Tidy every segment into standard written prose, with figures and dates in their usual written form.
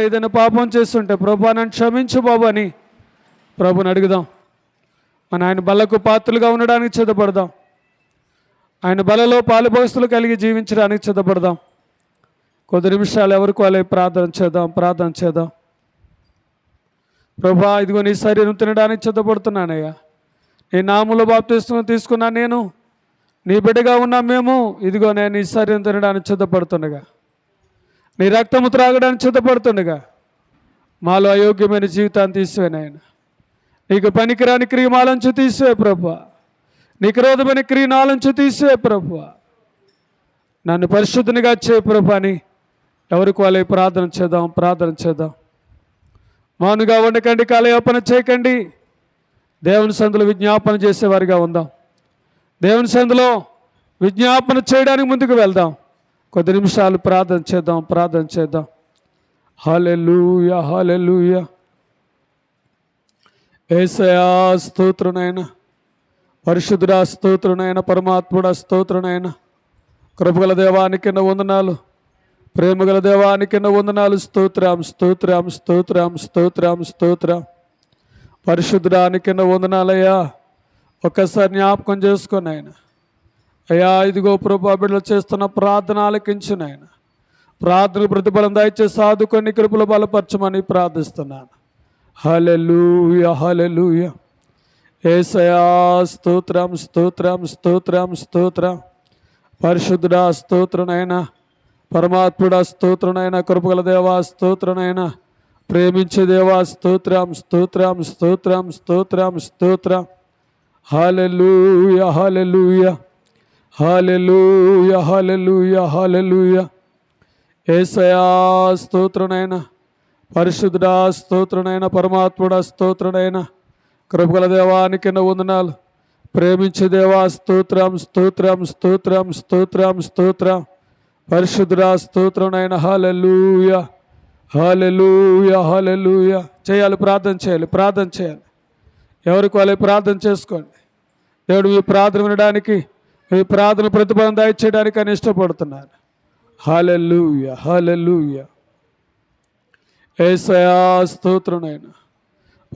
ఏదైనా పాపం చేస్తుంటే ప్రభా నన్ను క్షమించు బాబు అని ప్రభుని అడుగుదాం. ఆయన బలకు పాత్రలుగా ఉండడానికి సిద్ధపడదాం. ఆయన బలలో పాలుభోస్తులు కలిగి జీవించడానికి సిద్ధపడదాం. కొద్ది నిమిషాలు ఎవరికి వాళ్ళే ప్రార్థన చేద్దాం. ప్రభా ఇదిగో నీ శరీరం తినడానికి సిద్ధపడుతున్నానయ్యా. నీ నామములో బాప్తిస్మం తీసుకున్నా నేను, నీ బిడ్డగా ఉన్నా మేము, ఇదిగో నేను నీ శరీరం తినడానికి సిద్ధపడుతుండగా, నీ రక్తము త్రాగడానికి సిద్ధపడుతుండగా మాలో అయోగ్యమైన జీవితాన్ని తీసివేనాయన. నీకు పనికిరాని క్రియ మాలంచు తీసివే ప్రభువా. నీకు విరోధమైన క్రియ నాలంచు తీసివే ప్రభువా. నన్ను పరిశుద్ధునిగా చే ప్రభు అని ఎవరికి వాళ్ళే ప్రార్థన చేద్దాం. మానుగా ఉండకండి, కాలయాపన చేయకండి. దేవుని సందులో విజ్ఞాపన చేసేవారిగా ఉందాం. దేవుని సందులో విజ్ఞాపన చేయడానికి ముందుకు వెళ్దాం. కొద్ది నిమిషాలు ప్రార్థన చేద్దాం. హల్లెలూయా హల్లెలూయా. యేసయ్యా స్తోత్రునైనా, పరిశుద్ధుడా స్తోత్రునైనా, పరమాత్ముడా స్తోత్రునైనా, కృపగల దేవానికి వందనాలు, ప్రేమగల దేవానికి వందనాలు. స్తోత్రం. పరిశుద్ధుడానికి వందనాలయ్యా. ఒక్కసారి జ్ఞాపకం చేసుకొని ఆయన అయ్యా, ఇదిగో ప్రభు బిడ్డలు చేస్తున్న ప్రార్థన ఆలకించు నాయన. ప్రార్థన ప్రతిఫలం దయచేసి సాధుకొని కృపలు బలపరచమని ప్రార్థిస్తున్నాను. హల్లెలూయా హల్లెలూయా. యేసయ్యా స్తోత్రం. పరిశుద్ధుడా స్తోత్రనైనా, పరమాత్ముడా స్తోత్రనైనా, కృపగల దేవా స్తోత్రనైనా, ప్రేమించే దేవా స్తోత్రం. హల్లెలూయా హల్లెలూయా హల్లెలూయా హల్లెలూయా హల్లెలూయా. యేసయ్యా స్తోత్రనైనా, పరిశుద్ధుడా స్తోత్రనైనా, పరమాత్ముడా స్తోత్రనైనా, కృపగల దేవానికి వందనాలు, ప్రేమించే దేవా స్తోత్రం. పరిశుద్ధుడా స్తోత్రనైనా. హల్లెలూయా హల్లెలూయా హల్లెలూయా. ప్రార్థన చేయాలి. ఎవరికి వాళ్ళే ప్రార్థన చేసుకోండి. దేవుడు మీ ప్రార్థన వినడానికి, మీ ప్రార్థన ప్రతిఫలం దయచేయడానికి అని ఇష్టపడుతున్నాను. హల్లెలూయా హల్లెలూయా. యేసయ్యా స్తోత్రనైనా,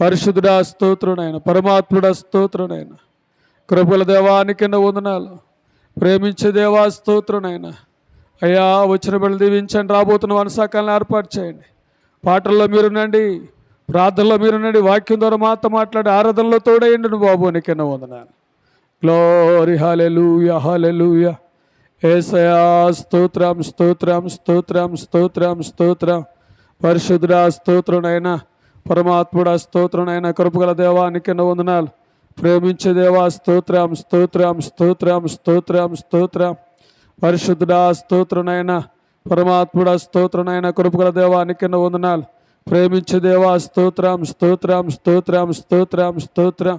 పరిశుద్ధుడా స్తోత్రనైనా, పరమాత్ముడా స్తోత్రనైనా, కృపల దేవానికి వందనాలు, ప్రేమించే దేవా స్తోత్రనైనా. అయ్యా వచ్చిన బిడ్డలు దీవించండి. రాబోతున్న వనసాకాలను ఏర్పాటు చేయండి. పాటల్లో మీరునండి, ప్రార్థనలో మీరునండి, వాక్యం ద్వారా మాతో మాట్లాడి ఆరాధనలో తోడేయండి బాబు. నీకెన్న వందనాలు. గ్లోరీ హల్లెలూయా హల్లెలూయా. యేసయ్యా స్తోత్రం. పరిశుద్ధుడా స్తోత్రనైనా, పరమాత్ముడా స్తోత్రనైనా, కృపగల దేవానికి వందనాలు, ప్రేమించే దేవా స్తోత్రం. పరిశుద్ధుడా స్తోత్రనైనా, పరమాత్ముడా స్తోత్రనైనా, కృపగల దేవానికి వందనాలు, ప్రేమించే దేవా స్తోత్రం.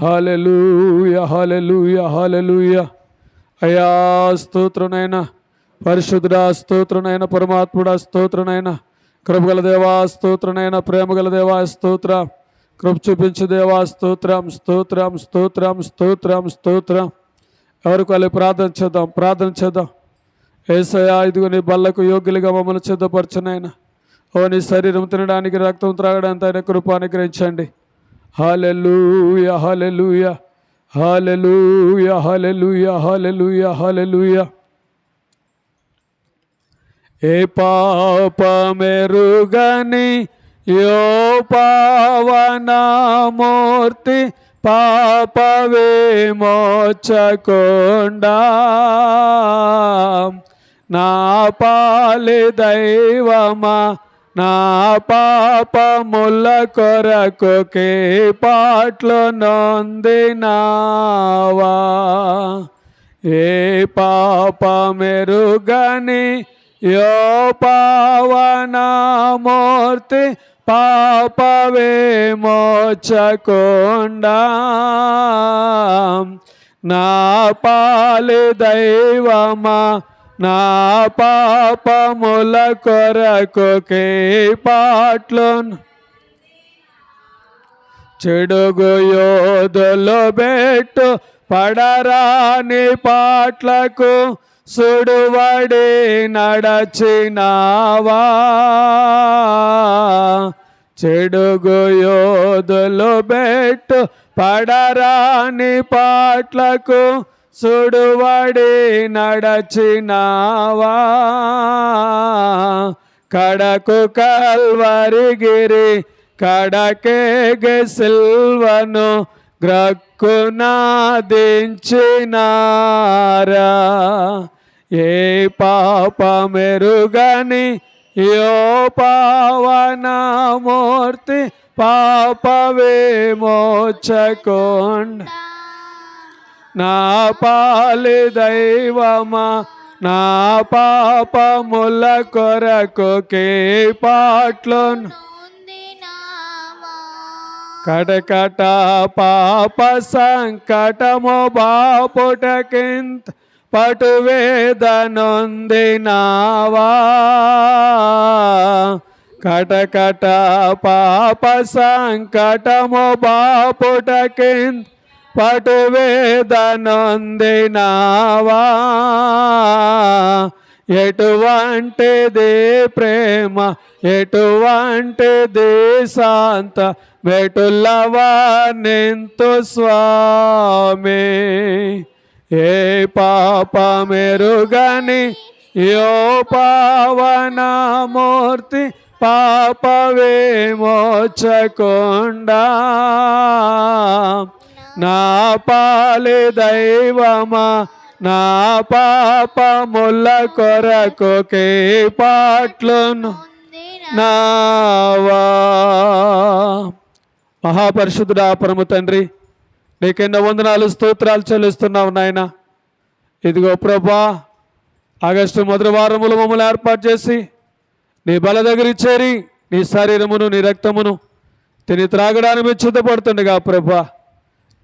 హల్లెలూయా హల్లెలూయా హల్లెలూయా. అయ్యా స్తోత్రనైనా, పరిశుద్ధుడా స్తోత్రనైనా, పరమాత్ముడా స్తోత్రనైనా, కృపగల దేవా స్తోత్రనైనా, ప్రేమగల దేవా స్తోత్ర, కృప చూపించే దేవా స్తోత్రం. ఎవరికి వాళ్ళు ప్రార్థన చేద్దాం. యేసయ్యా ఇదిగో నీ బల్లకు యోగ్యులుగా మమ్మల్ని సిద్ధపరచునైనా. ఓ నీ శరీరం తినడానికి, రక్తం త్రాగడానికి ఆయన కృప అనుగ్రహించండి. హల్లెలూయా హల్లెలూయా హల్లెలూయా హల్లెలూయా హల్లెలూయా హల్లెలూయా. ఏ పాపమెరుగని యో పావనమూర్తి, పాప విమోచకుండా, నా పాలి దైవమా, నా పాపముల కొరకు పాట్లు నొందినావా. ఏ పాపమెరుగని యో పావనమూర్తి, పాప విమోచకుండా, నా పాలి దైవమా, నా పాపముల కొరకు పాట్లు చెడుగు యోధులు బెట్టు పడరాని పాట్లకు సుడువడి నడచినావా, చెడుగు యోధులు బెట్టు పడరాని పాట్లకు సుడువడి నడచినావా, కడకు కల్వరిగిరి కడకేగ సిల్వను గ్రక్కునాదించినారా, ఏ పాపమెరుగని యో పావనమూర్తి పాప విమోచకుండ, నా పాలి దైవమా నా పాపముల కొరకు పాట్లను కటకట పాప సంకటము బాపుటకింత పటువేదనొందినావా, కటకట పాప సంకటము బాపుటకింత పటువేదనొందినావా, ఎటువంటిది ప్రేమ ఎటువంటిది శాంత మెటులవనింతు స్వామి, ఏ పాపమెరుగని యో పావనమూర్తి పాప విమోచకుండ, నా పాలి దైవమా నా పాపముల కొరకు పాట్లను నావా. మహాపరిశుద్ధుడా పరమ తండ్రి, నీకెన్నో వందనాలు స్తోత్రాలు చెల్లిస్తున్నావు నాయన. ఇదిగో ప్రభా, ఆగస్టు మొదటి వారములు మమ్మల్ని ఏర్పాటు చేసి నీ బల దగ్గరికి చేరి నీ శరీరమును నీ రక్తమును తిని త్రాగడానికి మేము సిద్ధపడుతుండగా ప్రభా,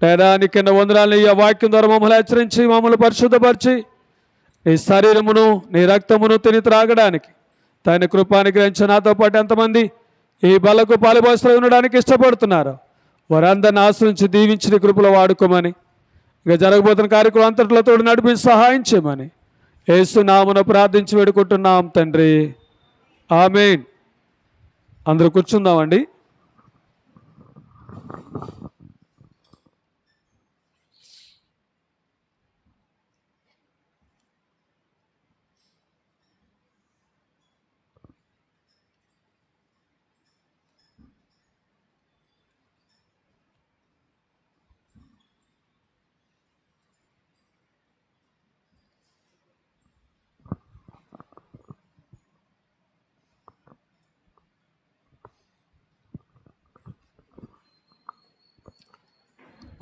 లేదా నీకెన్నో వందనాలు ఈ వాక్యం ద్వారా మమ్మల్ని హెచ్చరించి మమ్మల్ని పరిశుద్ధపరిచి నీ శరీరమును నీ రక్తమును తిని త్రాగడానికి తన కృపానికి గ్రహించి నాతో పాటు ఎంతమంది ఈ బలకు పాలుభాషలు ఉండడానికి ఇష్టపడుతున్నారు వారందరిని ఆశ్రయించి దీవించి నీ కృపలో వాడుకోమని, ఇక జరగబోతున్న కార్యక్రమం అంతట్లో తోడు నడిపించి సహాయం చేయమని యేసు నామమున ప్రార్థించి వేడుకుంటున్నాం తండ్రి, ఆమేన్. అందరూ కూర్చుందామండి.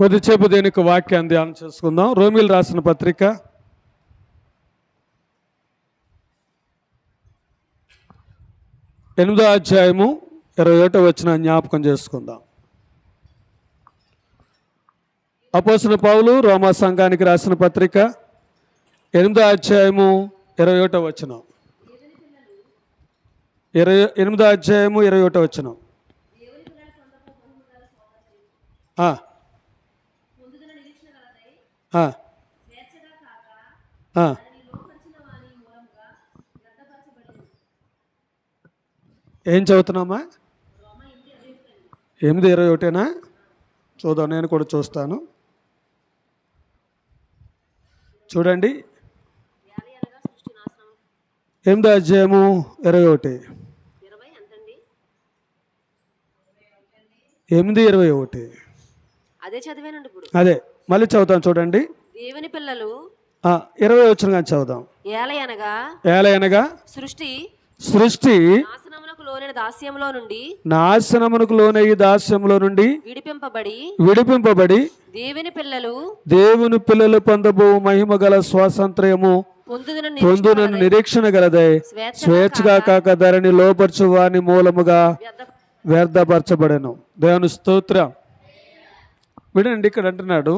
కొద్దిసేపు దేనికి వాక్యాన్ని ధ్యానం చేసుకుందాం. రోమీలు రాసిన పత్రిక 8వ అధ్యాయము 21వ వచనం జ్ఞాపకం చేసుకుందాం. అపోస్తలుడైన పౌలు రోమా సంఘానికి రాసిన పత్రిక 8వ అధ్యాయము 21వ వచనం. 8వ అధ్యాయము 21వ వచనం. ఏం చదువుతున్నామా? 8:21 చూద్దాం, నేను కూడా చూస్తాను. చూడండి, 8వ అధ్యాయము 21. 8:21 అదే చదివానండి. ఇప్పుడు అదే మళ్ళీ చదువుతాను చూడండి. దేవుని పిల్లలు 20 వచ్చిన కానీ చదువుదాం. ఏలయనగా సృష్టి నాశనమునకు లోనయ్యి దాస్యములో నుండి విడిపింపబడి దేవుని పిల్లలు పొందబో మహిమ గల స్వాతంత్ర్యము పొందునను నిరీక్షణ గలదై స్వేచ్ఛగా కాక ధరణి లోపరచు వాని మూలముగా వ్యర్థపరచబడెను. దేవుని స్తోత్రం. వినండి, ఇక్కడ అంటున్నాడు.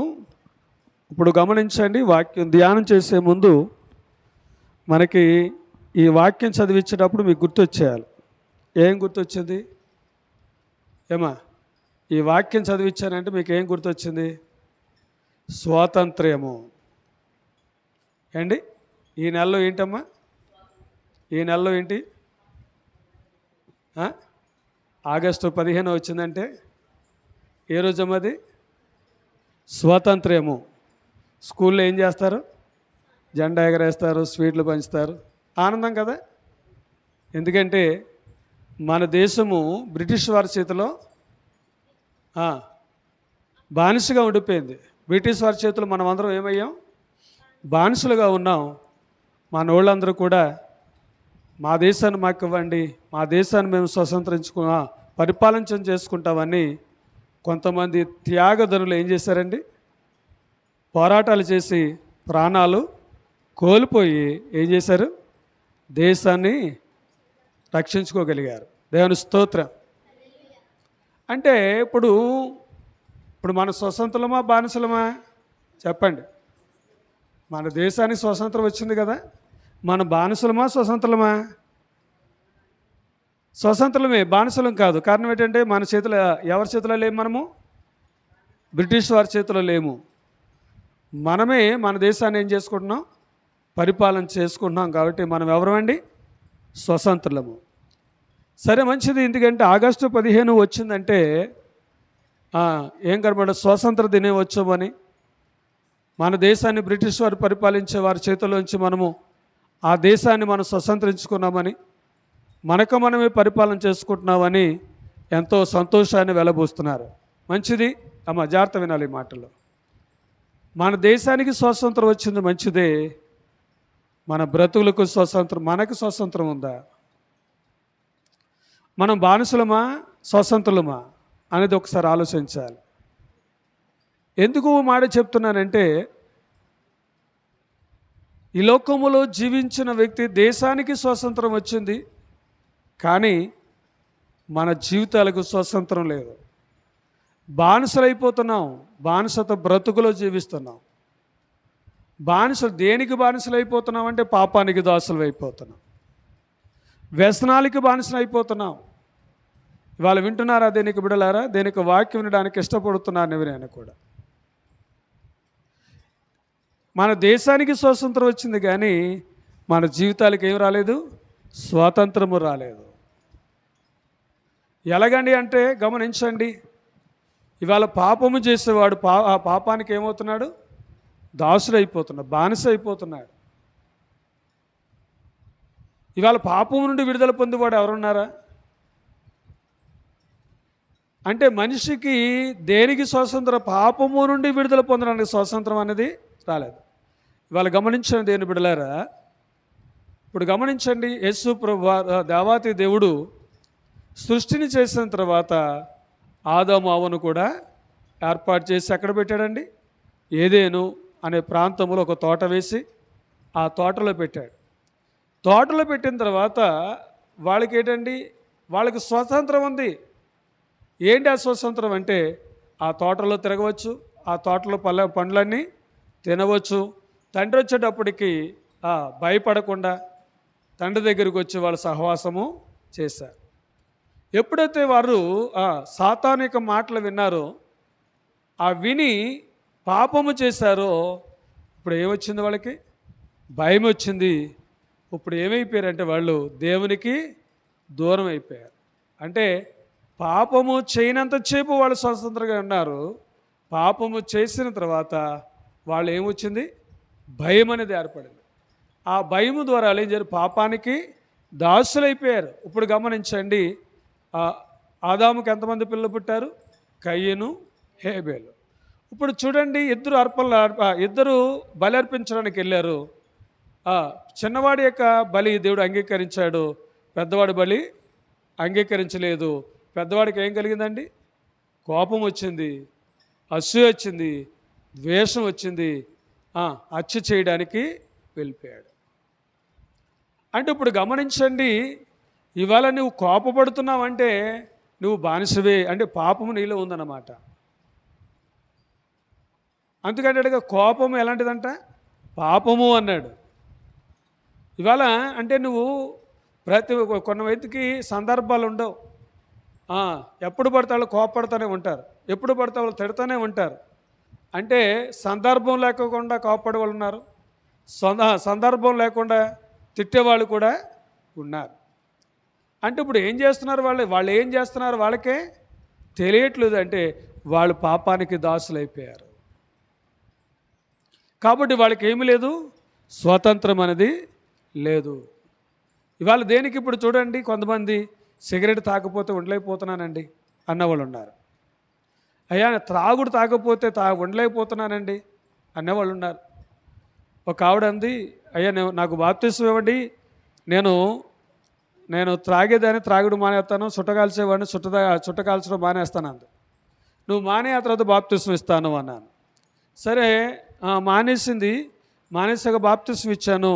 ఇప్పుడు గమనించండి, వాక్యం ధ్యానం చేసే ముందు మనకి ఈ వాక్యం చదివించేటప్పుడు మీకు గుర్తొచ్చేయాలి. ఏం గుర్తొచ్చింది? ఏమా ఈ వాక్యం చదివించానంటే మీకు ఏం గుర్తొచ్చింది? స్వాతంత్ర్యము. ఏండి, ఈ నెలలో ఏంటమ్మా? ఈ నెలలో ఏంటి? ఆ? ఆగస్టు 15 వచ్చిందంటే ఏ రోజమ్మా అది? స్వాతంత్ర్యము. స్కూల్లో ఏం చేస్తారు? జెండా ఎగరేస్తారు, స్వీట్లు పంచుతారు, ఆనందం కదా. ఎందుకంటే మన దేశము బ్రిటిష్ వారి చేతిలో బానిసగా ఉండిపోయింది. బ్రిటిష్ వారి చేతిలో మనం అందరం ఏమయ్యాం? బానిసలుగా ఉన్నాం. మన వాళ్ళందరూ కూడా మా దేశాన్ని మాకు ఇవ్వండి, మా దేశాన్ని మేము పరిపాలన చేసుకుంటామని కొంతమంది త్యాగధనులు ఏం చేశారండి? పోరాటాలు చేసి ప్రాణాలు కోల్పోయి ఏం చేశారు? దేశాన్ని రక్షించుకోగలిగారు. దేవుని స్తోత్రం. అంటే ఇప్పుడు మన స్వతంత్రమా బానిసలమా చెప్పండి? మన దేశానికి స్వతంత్రం వచ్చింది కదా, మన బానిసలమా స్వతంత్రమా? స్వతంత్రమే, బానిసలం కాదు. కారణం ఏంటంటే మన చేతిలో, ఎవరి చేతిలో లేము మనము? బ్రిటిష్ వారి చేతిలో లేము. మనమే మన దేశాన్ని ఏం చేసుకుంటున్నాం? పరిపాలన చేసుకుంటున్నాం. కాబట్టి మనం ఎవరమండి? స్వతంత్రులము. సరే, మంచిది. ఎందుకంటే ఆగస్టు 15 వచ్చిందంటే ఏం కనబడ? స్వాతంత్ర దినోత్సవం అని. మన దేశాన్ని బ్రిటిష్ వారు పరిపాలించే వారి చేతిలోంచి మనము ఆ దేశాన్ని మనం స్వతంత్రించుకున్నామని, మనకు మనమే పరిపాలన చేసుకుంటున్నామని ఎంతో సంతోషాన్ని వెలబోస్తున్నారు. మంచిది అమ్మ, జాగ్రత్త వినాలి ఈ మాటల్లో. మన దేశానికి స్వాతంత్రం వచ్చింది మంచిదే. మన బ్రతుకులకు స్వతంత్రం, మనకు స్వతంత్రం ఉందా? మనం బానిసలమా స్వతంత్రులమా అనేది ఒకసారి ఆలోచించాలి. ఎందుకు మాట చెప్తున్నానంటే, ఈ లోకములో జీవించిన వ్యక్తి దేశానికి స్వాతంత్రం వచ్చింది, కానీ మన జీవితాలకు స్వాతంత్రం లేదు. బానిసలైపోతున్నాం, బానిసత బ్రతుకులో జీవిస్తున్నాం. బానిసలు దేనికి బానిసలు అయిపోతున్నాం అంటే పాపానికి దాసులు అయిపోతున్నాం, వ్యసనాలకి బానిసలు అయిపోతున్నాం. ఇవాళ వింటున్నారా దేనికి బిడలారా? దేనికి వాక్యం వినడానికి ఇష్టపడుతున్నారు ఎవరైనా కూడా. మన దేశానికి స్వాతంత్రం వచ్చింది, కానీ మన జీవితాలకు ఏం రాలేదు? స్వాతంత్రము రాలేదు. ఎలాగండి అంటే గమనించండి. ఇవాళ పాపము చేసేవాడు ఆ పాపానికి ఏమవుతున్నాడు? దాసుడు అయిపోతున్నాడు, బానిస అయిపోతున్నాడు. ఇవాళ పాపము నుండి విడుదల పొందేవాడు ఎవరున్నారా? అంటే మనిషికి దేనికి స్వాతంత్రం? పాపము నుండి విడుదల పొందడానికి స్వాతంత్రం అనేది రాలేదు. ఇవాళ గమనించండి దేని బిడలారా. ఇప్పుడు గమనించండి, యేసు ప్రభువు దేవాతి దేవుడు సృష్టిని చేసిన తర్వాత ఆదాము అవ్వను కూడా ఏర్పాటు చేసి ఎక్కడ పెట్టాడండి? ఏదెను అనే ప్రాంతంలో ఒక తోట వేసి ఆ తోటలో పెట్టాడు. తోటలో పెట్టిన తర్వాత వాళ్ళకి ఏంటండి? వాళ్ళకి స్వతంత్రం ఉంది. ఏంటి ఆ స్వతంత్రం అంటే, ఆ తోటలో తిరగవచ్చు, ఆ తోటలో పండ్లన్నీ తినవచ్చు. తండ్రి వచ్చేటప్పటికి భయపడకుండా తండ్రి దగ్గరికి వచ్చి వాళ్ళ సహవాసము చేశారు. ఎప్పుడైతే వారు సాతానిక మాటలు విన్నారో, విని పాపము చేశారో, ఇప్పుడు ఏమొచ్చింది? వాళ్ళకి భయం వచ్చింది. ఇప్పుడు ఏమైపోయారంటే వాళ్ళు దేవునికి దూరం అయిపోయారు. అంటే పాపము చేయనంతసేపు వాళ్ళు స్వతంత్రంగా ఉన్నారు. పాపము చేసిన తర్వాత వాళ్ళు ఏమొచ్చింది? భయం అనేది ఏర్పడింది. ఆ భయము ద్వారా ఏం చేయాలి? పాపానికి దాసులైపోయారు. ఇప్పుడు గమనించండి, ఆదాముకి ఎంతమంది పిల్లలు పుట్టారు? కయ్యను, హేబేలు. ఇప్పుడు చూడండి, ఇద్దరు బలి అర్పించడానికి వెళ్ళారు. చిన్నవాడి యొక్క బలి దేవుడు అంగీకరించాడు, పెద్దవాడి బలి అంగీకరించలేదు. పెద్దవాడికి ఏం కలిగిందండి? కోపం వచ్చింది, అసూయ వచ్చింది, ద్వేషం వచ్చింది. హత్య చేయడానికి వెళ్ళిపోయాడు. అంటే ఇప్పుడు గమనించండి, ఇవాళ నువ్వు కోపపడుతున్నావంటే నువ్వు బానిసవే, అంటే పాపము నీలో ఉందన్నమాట. అందుకంటే కోపము ఎలాంటిదంట? పాపము అన్నాడు. ఇవాళ అంటే నువ్వు కొన్ని వ్యక్తికి సందర్భాలు ఉండవు. ఎప్పుడు పడితే వాళ్ళు కోపపడుతూనే ఉంటారు, ఎప్పుడు పడితే వాళ్ళు తిడుతూనే ఉంటారు. అంటే సందర్భం లేకుండా కోపపడే వాళ్ళు ఉన్నారు, సందర్భం లేకుండా తిట్టేవాళ్ళు కూడా ఉన్నారు. అంటే ఇప్పుడు ఏం చేస్తున్నారు వాళ్ళు ఏం చేస్తున్నారు వాళ్ళకే తెలియట్లేదు. అంటే వాళ్ళు పాపానికి దాసులైపోయారు. కాబట్టి వాళ్ళకి ఏమీ లేదు, స్వాతంత్రం అనేది లేదు. ఇవాళ దేనికి ఇప్పుడు చూడండి, కొంతమంది సిగరెట్ తాగకపోతే ఉండలేకపోతున్నానండి అన్నవాళ్ళు ఉన్నారు. అయ్యా త్రాగుడు తాగకపోతే ఉండలేకపోతున్నానండి అనేవాళ్ళు ఉన్నారు. ఒక ఆవిడ అంది, అయ్యా నాకు బాప్తిసం ఇవ్వండి, నేను త్రాగేదాన్ని త్రాగుడు మానేస్తాను, చుట్టకాల్చేవాడిని చుట్టకాల్చడం మానేస్తాను అంది. నువ్వు మానే ఆ తర్వాత బాప్తిసం ఇస్తాను అన్నాను. సరే మానేసింది. మానేసాక బాప్తిసం ఇచ్చాను.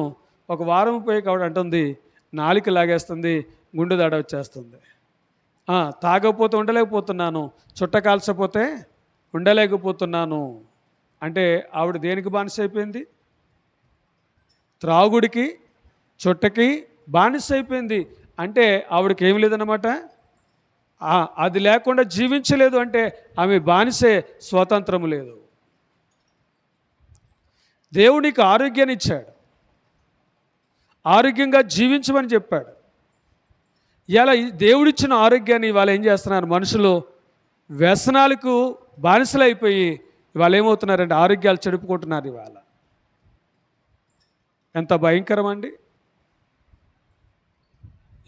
ఒక వారం పోయి ఆవిడ అంటుంది, నాలిక లాగేస్తుంది, గుండె దడ వచ్చేస్తుంది, తాగకపోతే ఉండలేకపోతున్నాను, చుట్ట కాల్చకపోతే ఉండలేకపోతున్నాను. అంటే ఆవిడ దేనికి బానిస అయిపోయింది? త్రాగుడికి, చుట్టకి బానిస అయిపోయింది. అంటే ఆవిడకి ఏమి లేదన్నమాట, అది లేకుండా జీవించలేదు. అంటే ఆమె బానిసే, స్వాతంత్రము లేదు. దేవునికి ఆరోగ్యాన్ని ఇచ్చాడు, ఆరోగ్యంగా జీవించమని చెప్పాడు. ఇలా దేవుడిచ్చిన ఆరోగ్యాన్ని ఇవాళ ఏం చేస్తున్నారు మనుషులు? వ్యసనాలకు బానిసలు అయిపోయి ఇవాళ ఏమవుతున్నారంటే ఆరోగ్యాలు చెడుపుకుంటున్నారు. ఇవాళ ఎంత భయంకరం అండి.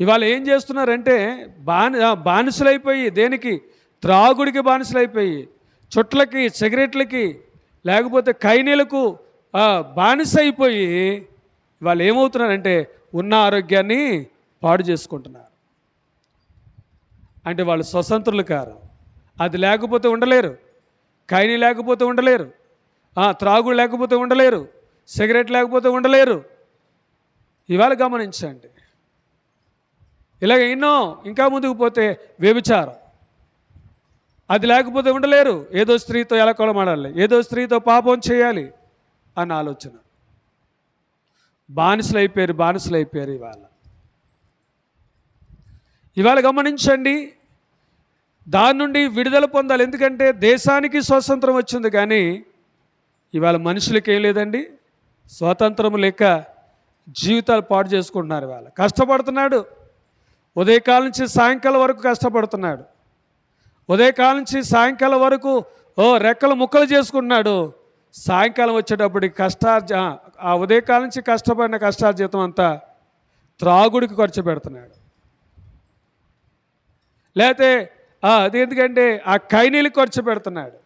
ఇవాళ ఏం చేస్తున్నారంటే బానిసలైపోయి, దేనికి? త్రాగుడికి బానిసలైపోయి, చుట్లకి, సిగరెట్లకి, లేకపోతే కైనీలకు బానిస అయిపోయి వాళ్ళు ఏమవుతున్నారంటే ఉన్న ఆరోగ్యాన్ని పాడు చేసుకుంటున్నారు. అంటే వాళ్ళు స్వతంత్రులు కారు. అది లేకపోతే ఉండలేరు, కైనీ లేకపోతే ఉండలేరు, త్రాగుడు లేకపోతే ఉండలేరు, సిగరెట్ లేకపోతే ఉండలేరు. ఇవాళ గమనించండి. ఇలాగ ఎన్నో, ఇంకా ముందుకు పోతే వ్యభిచారం, అది లేకపోతే ఉండలేరు. ఏదో స్త్రీతో ఎలా కొలమాడాలి, ఏదో స్త్రీతో పాపం చేయాలి అన్న ఆలోచన. బానిసలైపోయారు ఇవాళ గమనించండి. దాని నుండి విడుదల పొందాలి. ఎందుకంటే దేశానికి స్వాతంత్రం వచ్చింది, కానీ ఇవాళ మనుషులకి ఏం లేదండి, స్వాతంత్రం లేక జీవితాలు పాడు చేసుకుంటున్నారు. ఇవాళ కష్టపడుతున్నాడు, ఉదయకాలం నుంచి సాయంకాలం వరకు కష్టపడుతున్నాడు, ఉదయకాలం నుంచి సాయంకాలం వరకు రెక్కలు ముక్కలు చేసుకుంటున్నాడు. సాయంకాలం వచ్చేటప్పటికి ఆ ఉదయకాలం నుంచి కష్టపడిన కష్టార్జితం అంతా త్రాగుడికి ఖర్చు పెడుతున్నాడు. లేకపోతే అది ఎందుకంటే ఆ కైనీలకు ఖర్చు పెడుతున్నాడు,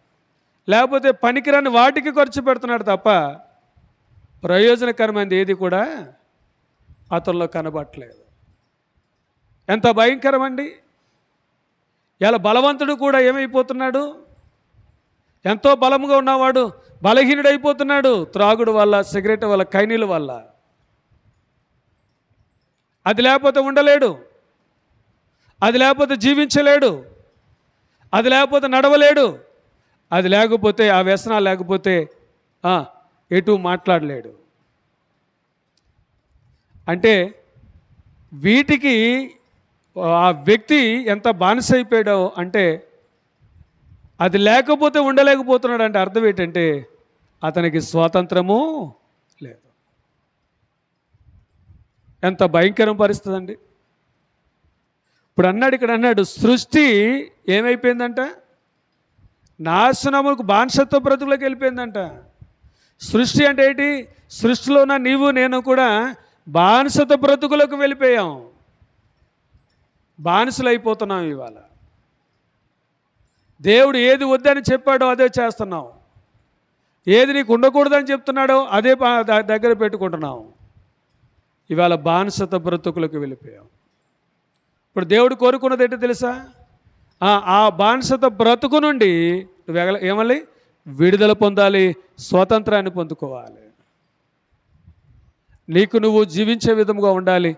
లేకపోతే పనికిరాని వాటికి ఖర్చు పెడుతున్నాడు తప్ప ప్రయోజనకరమైనది ఏది కూడా అతనిలో కనబట్టలేదు. ఎంత భయంకరం అండి. ఇలా బలవంతుడు కూడా ఏమైపోతున్నాడు? ఎంతో బలంగా ఉన్నవాడు బలహీనుడైపోతున్నాడు త్రాగుడు వల్ల, సిగరెట్ వల్ల, కైనీల వల్ల. అది లేకపోతే ఉండలేడు, అది లేకపోతే జీవించలేడు, అది లేకపోతే నడవలేడు, అది లేకపోతే ఆ వ్యసనాలు లేకపోతే ఎటు మాట్లాడలేడు. అంటే వీటికి ఆ వ్యక్తి ఎంత బానిస అయిపోయాడో, అంటే అది లేకపోతే ఉండలేకపోతున్నాడు. అంటే అర్థం ఏంటంటే అతనికి స్వాతంత్రము లేదు. ఎంత భయంకరం పరిస్థితి అండి. ఇప్పుడు ఇక్కడ అన్నాడు సృష్టి ఏమైపోయిందంట? నాశనముకు బానిసత్వ బ్రతుకులోకి వెళ్ళిపోయిందంట. సృష్టి అంటే ఏంటి? సృష్టిలో ఉన్న నీవు నేను కూడా బానిసత్వ బ్రతుకులకు వెళ్ళిపోయాం, బానిసలు అయిపోతున్నాం. ఇవాళ దేవుడు ఏది వద్దని చెప్పాడో అదే చేస్తున్నాం, ఏది నీకు ఉండకూడదని చెప్తున్నాడో అదే దగ్గర పెట్టుకుంటున్నాం. ఇవాళ బానిసత్వ బ్రతుకులకు వెళ్ళిపోయాం. ఇప్పుడు దేవుడు కోరుకున్నది ఏంటో తెలుసా? ఆ బానిసత్వ బ్రతుకు నుండి ఏమల్లి విడుదల పొందాలి, స్వాతంత్రాన్ని పొందుకోవాలి. నీకు నువ్వు జీవించే విధముగా ఉండాలి,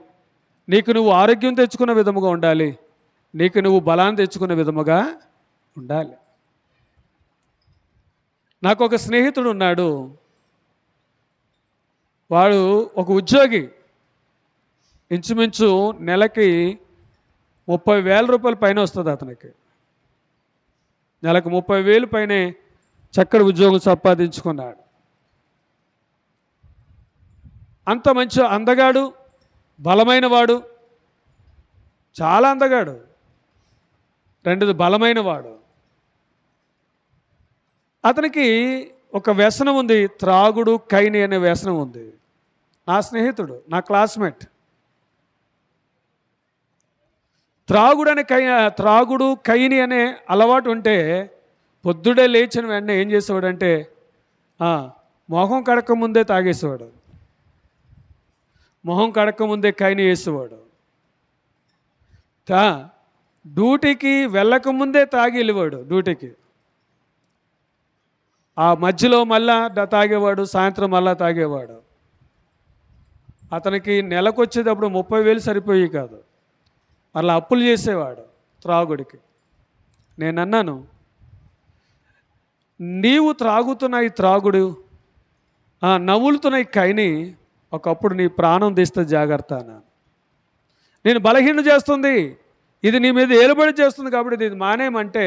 నీకు నువ్వు ఆరోగ్యం తెచ్చుకున్న విధముగా ఉండాలి, నీకు నువ్వు బలాన్ని తెచ్చుకున్న విధముగా ఉండాలి. నాకు ఒక స్నేహితుడు ఉన్నాడు. వాడు ఒక ఉద్యోగి. ఇంచుమించు నెలకి 30,000 రూపాయల పైన వస్తుంది అతనికి. నెలకు 30,000 పైనే చక్కటి ఉద్యోగం సంపాదించుకున్నాడు. అంత మంచి అందగాడు, బలమైన వాడు, చాలా అందగాడు, రెండోది బలమైన వాడు. అతనికి ఒక వ్యసనం ఉంది, త్రాగుడు కైని అనే వ్యసనం ఉంది. నా స్నేహితుడు, నా క్లాస్మేట్. త్రాగుడు కైని అనే అలవాటు ఉంటే పొద్దుడే లేచిన వెంటనే ఏం చేసేవాడంటే మొహం కడక ముందే తాగేసేవాడు, మొహం కడక ముందే కైని వేసేవాడు. డ్యూటీకి వెళ్ళకముందే తాగి వెళ్ళేవాడు డ్యూటీకి. ఆ మధ్యలో మళ్ళా తాగేవాడు, సాయంత్రం మళ్ళా తాగేవాడు. అతనికి నెలకు వచ్చేటప్పుడు 30,000 సరిపోయి కాదు, మళ్ళీ అప్పులు చేసేవాడు త్రాగుడికి. నేను అన్నాను, నీవు త్రాగుతున్న ఈ త్రాగుడు, నవ్వులుతున్న ఈ కైని ఒకప్పుడు నీ ప్రాణం తీస్తే జాగ్రత్త అన్నాను. నేను బలహీన చేస్తుంది, ఇది నీ మీద ఏలుబడి చేస్తుంది కాబట్టి ఇది మానేయమంటే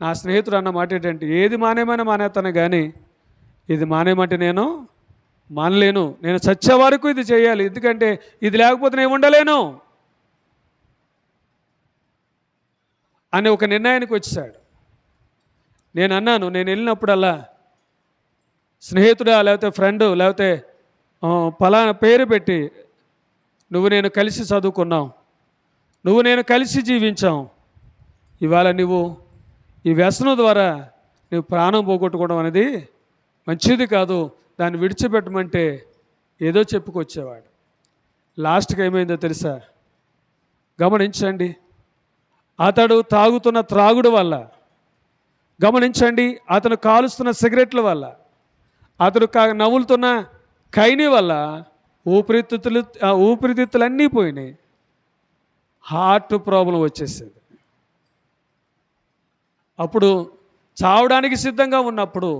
నా స్నేహితుడు అన్న మాట ఏంటంటే, ఏది మానేమని మానేస్తాను కానీ ఇది మానేయమంటే నేను మానలేను, నేను చచ్చే వరకు ఇది చేయాలి, ఎందుకంటే ఇది లేకపోతే నేను ఉండలేను అని ఒక నిర్ణయానికి వచ్చేసాడు. నేను అన్నాను, నేను వెళ్ళినప్పుడల్లా స్నేహితుడా లేకపోతే ఫ్రెండు లేకపోతే పలానా పేరు పెట్టి, నువ్వు నేను కలిసి చదువుకున్నాం, నువ్వు నేను కలిసి జీవించాం, ఇవాళ నువ్వు ఈ వ్యసనం ద్వారా నువ్వు ప్రాణం పోగొట్టుకోవడం అనేది మంచిది కాదు, దాన్ని విడిచిపెట్టమంటే ఏదో చెప్పుకొచ్చేవాడు. లాస్ట్కి ఏమైందో తెలుసా? గమనించండి, అతడు తాగుతున్న త్రాగుడు వల్ల, గమనించండి, అతను కాలుస్తున్న సిగరెట్ల వల్ల, అతడు నవ్వులుతున్న కైని వల్ల ఊపిరితిత్తులన్నీ పోయినాయి, హార్ట్ ప్రాబ్లం వచ్చేసేది. అప్పుడు చావడానికి సిద్ధంగా ఉన్నప్పుడు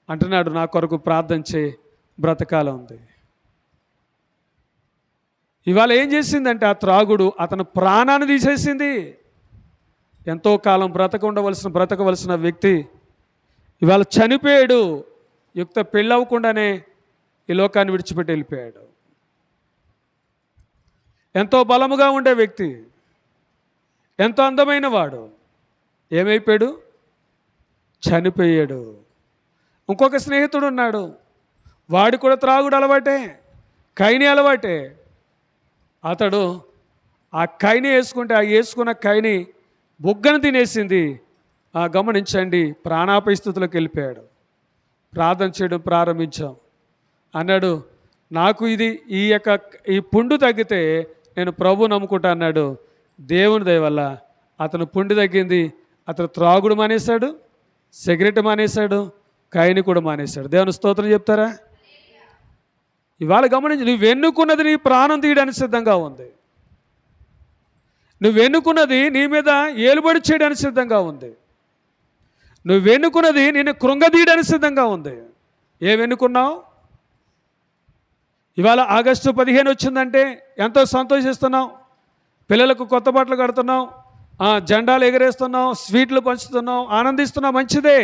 అంటున్నాడు, నా కొరకు ప్రార్థన చేయి, బ్రతకాల ఉంది. ఇవాళ ఏం చేసిందంటే ఆ త్రాగుడు అతని ప్రాణాన్ని తీసేసింది. ఎంతో కాలం బ్రతకవలసిన వ్యక్తి ఇవాళ చనిపోయాడు. యుక్త పెళ్ళవకుండానే ఈ లోకాన్ని విడిచిపెట్టి వెళ్ళిపోయాడు. ఎంతో బలముగా ఉండే వ్యక్తి, ఎంతో అందమైన వాడు ఏమైపోయాడు? చనిపోయాడు. ఇంకొక స్నేహితుడు ఉన్నాడు, వాడు కూడా త్రాగుడు అలవాటే, కైని అలవాటే. అతడు ఆ కైని వేసుకుంటే ఆ వేసుకున్న కైని బుగ్గను తినేసింది. గమనించండి, ప్రాణాపాయ స్థితిలోకి వెళ్ళిపోయాడు. ప్రార్థన చేయడం ప్రారంభించాం. అన్నాడు, నాకు ఈ పుండు తగ్గితే నేను ప్రభు నమ్ముకుంటా అన్నాడు. దేవుని దయ వల్ల అతను పుండు తగ్గింది. అతను త్రాగుడు మానేశాడు, సిగరెట్ మానేశాడు, కైని కూడా మానేశాడు. దేవుని స్తోత్రం చెప్తారా? ఇవాళ గమనించి, నువ్వు ఎన్నుకున్నది నీ ప్రాణం తీయడానికి సిద్ధంగా ఉంది. నువ్వు ఎన్నుకున్నది నీ మీద ఏలుబడి చేయడానికి సిద్ధంగా ఉంది. నువ్వు ఎన్నుకున్నది నిన్ను కృంగదీయడానికి సిద్ధంగా ఉంది. ఏమెన్నుకున్నావు? ఇవాళ ఆగస్టు 15 వచ్చిందంటే ఎంతో సంతోషిస్తున్నావు, పిల్లలకు కొత్త బట్టలు కడుతున్నావు, జెండాలు ఎగరేస్తున్నావు, స్వీట్లు పంచుతున్నావు, ఆనందిస్తున్నావు, మంచిదే.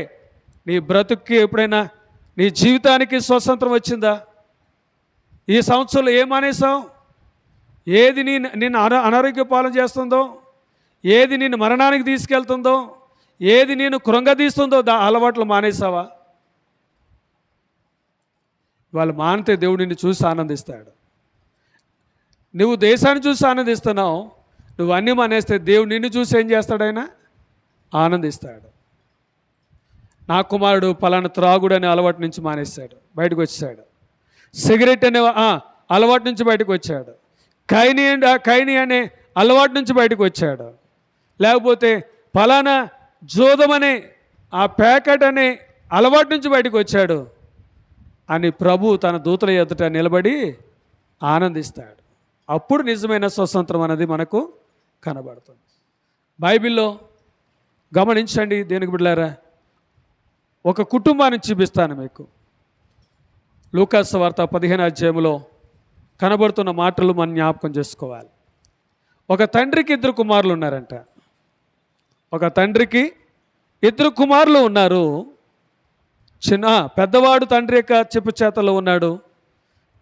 నీ బ్రతుక్కి ఎప్పుడైనా నీ జీవితానికి స్వతంత్రం వచ్చిందా? ఈ సంవత్సరంలో ఏం మానేసావు? ఏది నిన్ను అనారోగ్య పాలన చేస్తుందో, ఏది నిన్ను మరణానికి తీసుకెళ్తుందో, ఏది నేను కృంగదీస్తుందో అలవాట్లు మానేసావా? వాళ్ళు మానితే దేవుడు నిన్ను చూసి ఆనందిస్తాడు. నువ్వు దేశాన్ని చూసి ఆనందిస్తున్నావు, నువ్వు అన్నీ మానేస్తే దేవుడు నిన్ను చూసి ఏం చేస్తాడు? ఆయన ఆనందిస్తాడు. నా కుమారుడు పలానా త్రాగుడు అనే అలవాటు నుంచి మానేస్తాడు, బయటకు వచ్చాడు. సిగరెట్ అనే అలవాటు నుంచి బయటకు వచ్చాడు. కైని అనే అలవాటు నుంచి బయటకు వచ్చాడు. లేకపోతే పలానా జోదం అనే ఆ ప్యాకెట్ అనే అలవాటు నుంచి బయటకు వచ్చాడు అని ప్రభు తన దూతల ఎదుట నిలబడి ఆనందిస్తాడు. అప్పుడు నిజమైన స్వతంత్రం అనేది మనకు కనబడుతుంది. బైబిల్లో గమనించండి దేనికి బిడ్డలారా, ఒక కుటుంబాన్ని చూపిస్తాను మీకు. లూకాసు వార్త 15వ అధ్యాయంలో కనబడుతున్న మాటలు మనం జ్ఞాపకం చేసుకోవాలి. ఒక తండ్రికి 2 కుమారులు ఉన్నారంట. ఒక తండ్రికి 2 కుమారులు ఉన్నారు. పెద్దవాడు తండ్రి యొక్క చెప్పు చేతల్లో ఉన్నాడు,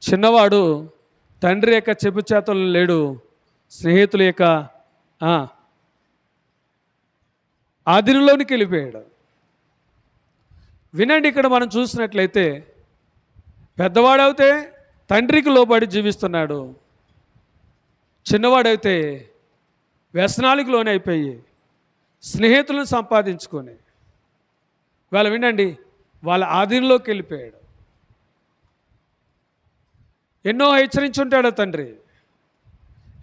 చిన్నవాడు తండ్రి యొక్క చెప్పు చేతలు లేడు, స్నేహితుల యొక్క ఆధీనంలోనికి వెళ్ళిపోయాడు. వినండి, ఇక్కడ మనం చూసినట్లయితే పెద్దవాడైతే తండ్రికి లోబడి జీవిస్తున్నాడు, చిన్నవాడైతే వ్యసనాలకు లోనే అయిపోయి స్నేహితులను సంపాదించుకొని వాళ్ళు వినండి వాళ్ళ ఆధీనంలోకి వెళ్ళిపోయాడు. ఎన్నో హెచ్చరించుంటాడు తండ్రి,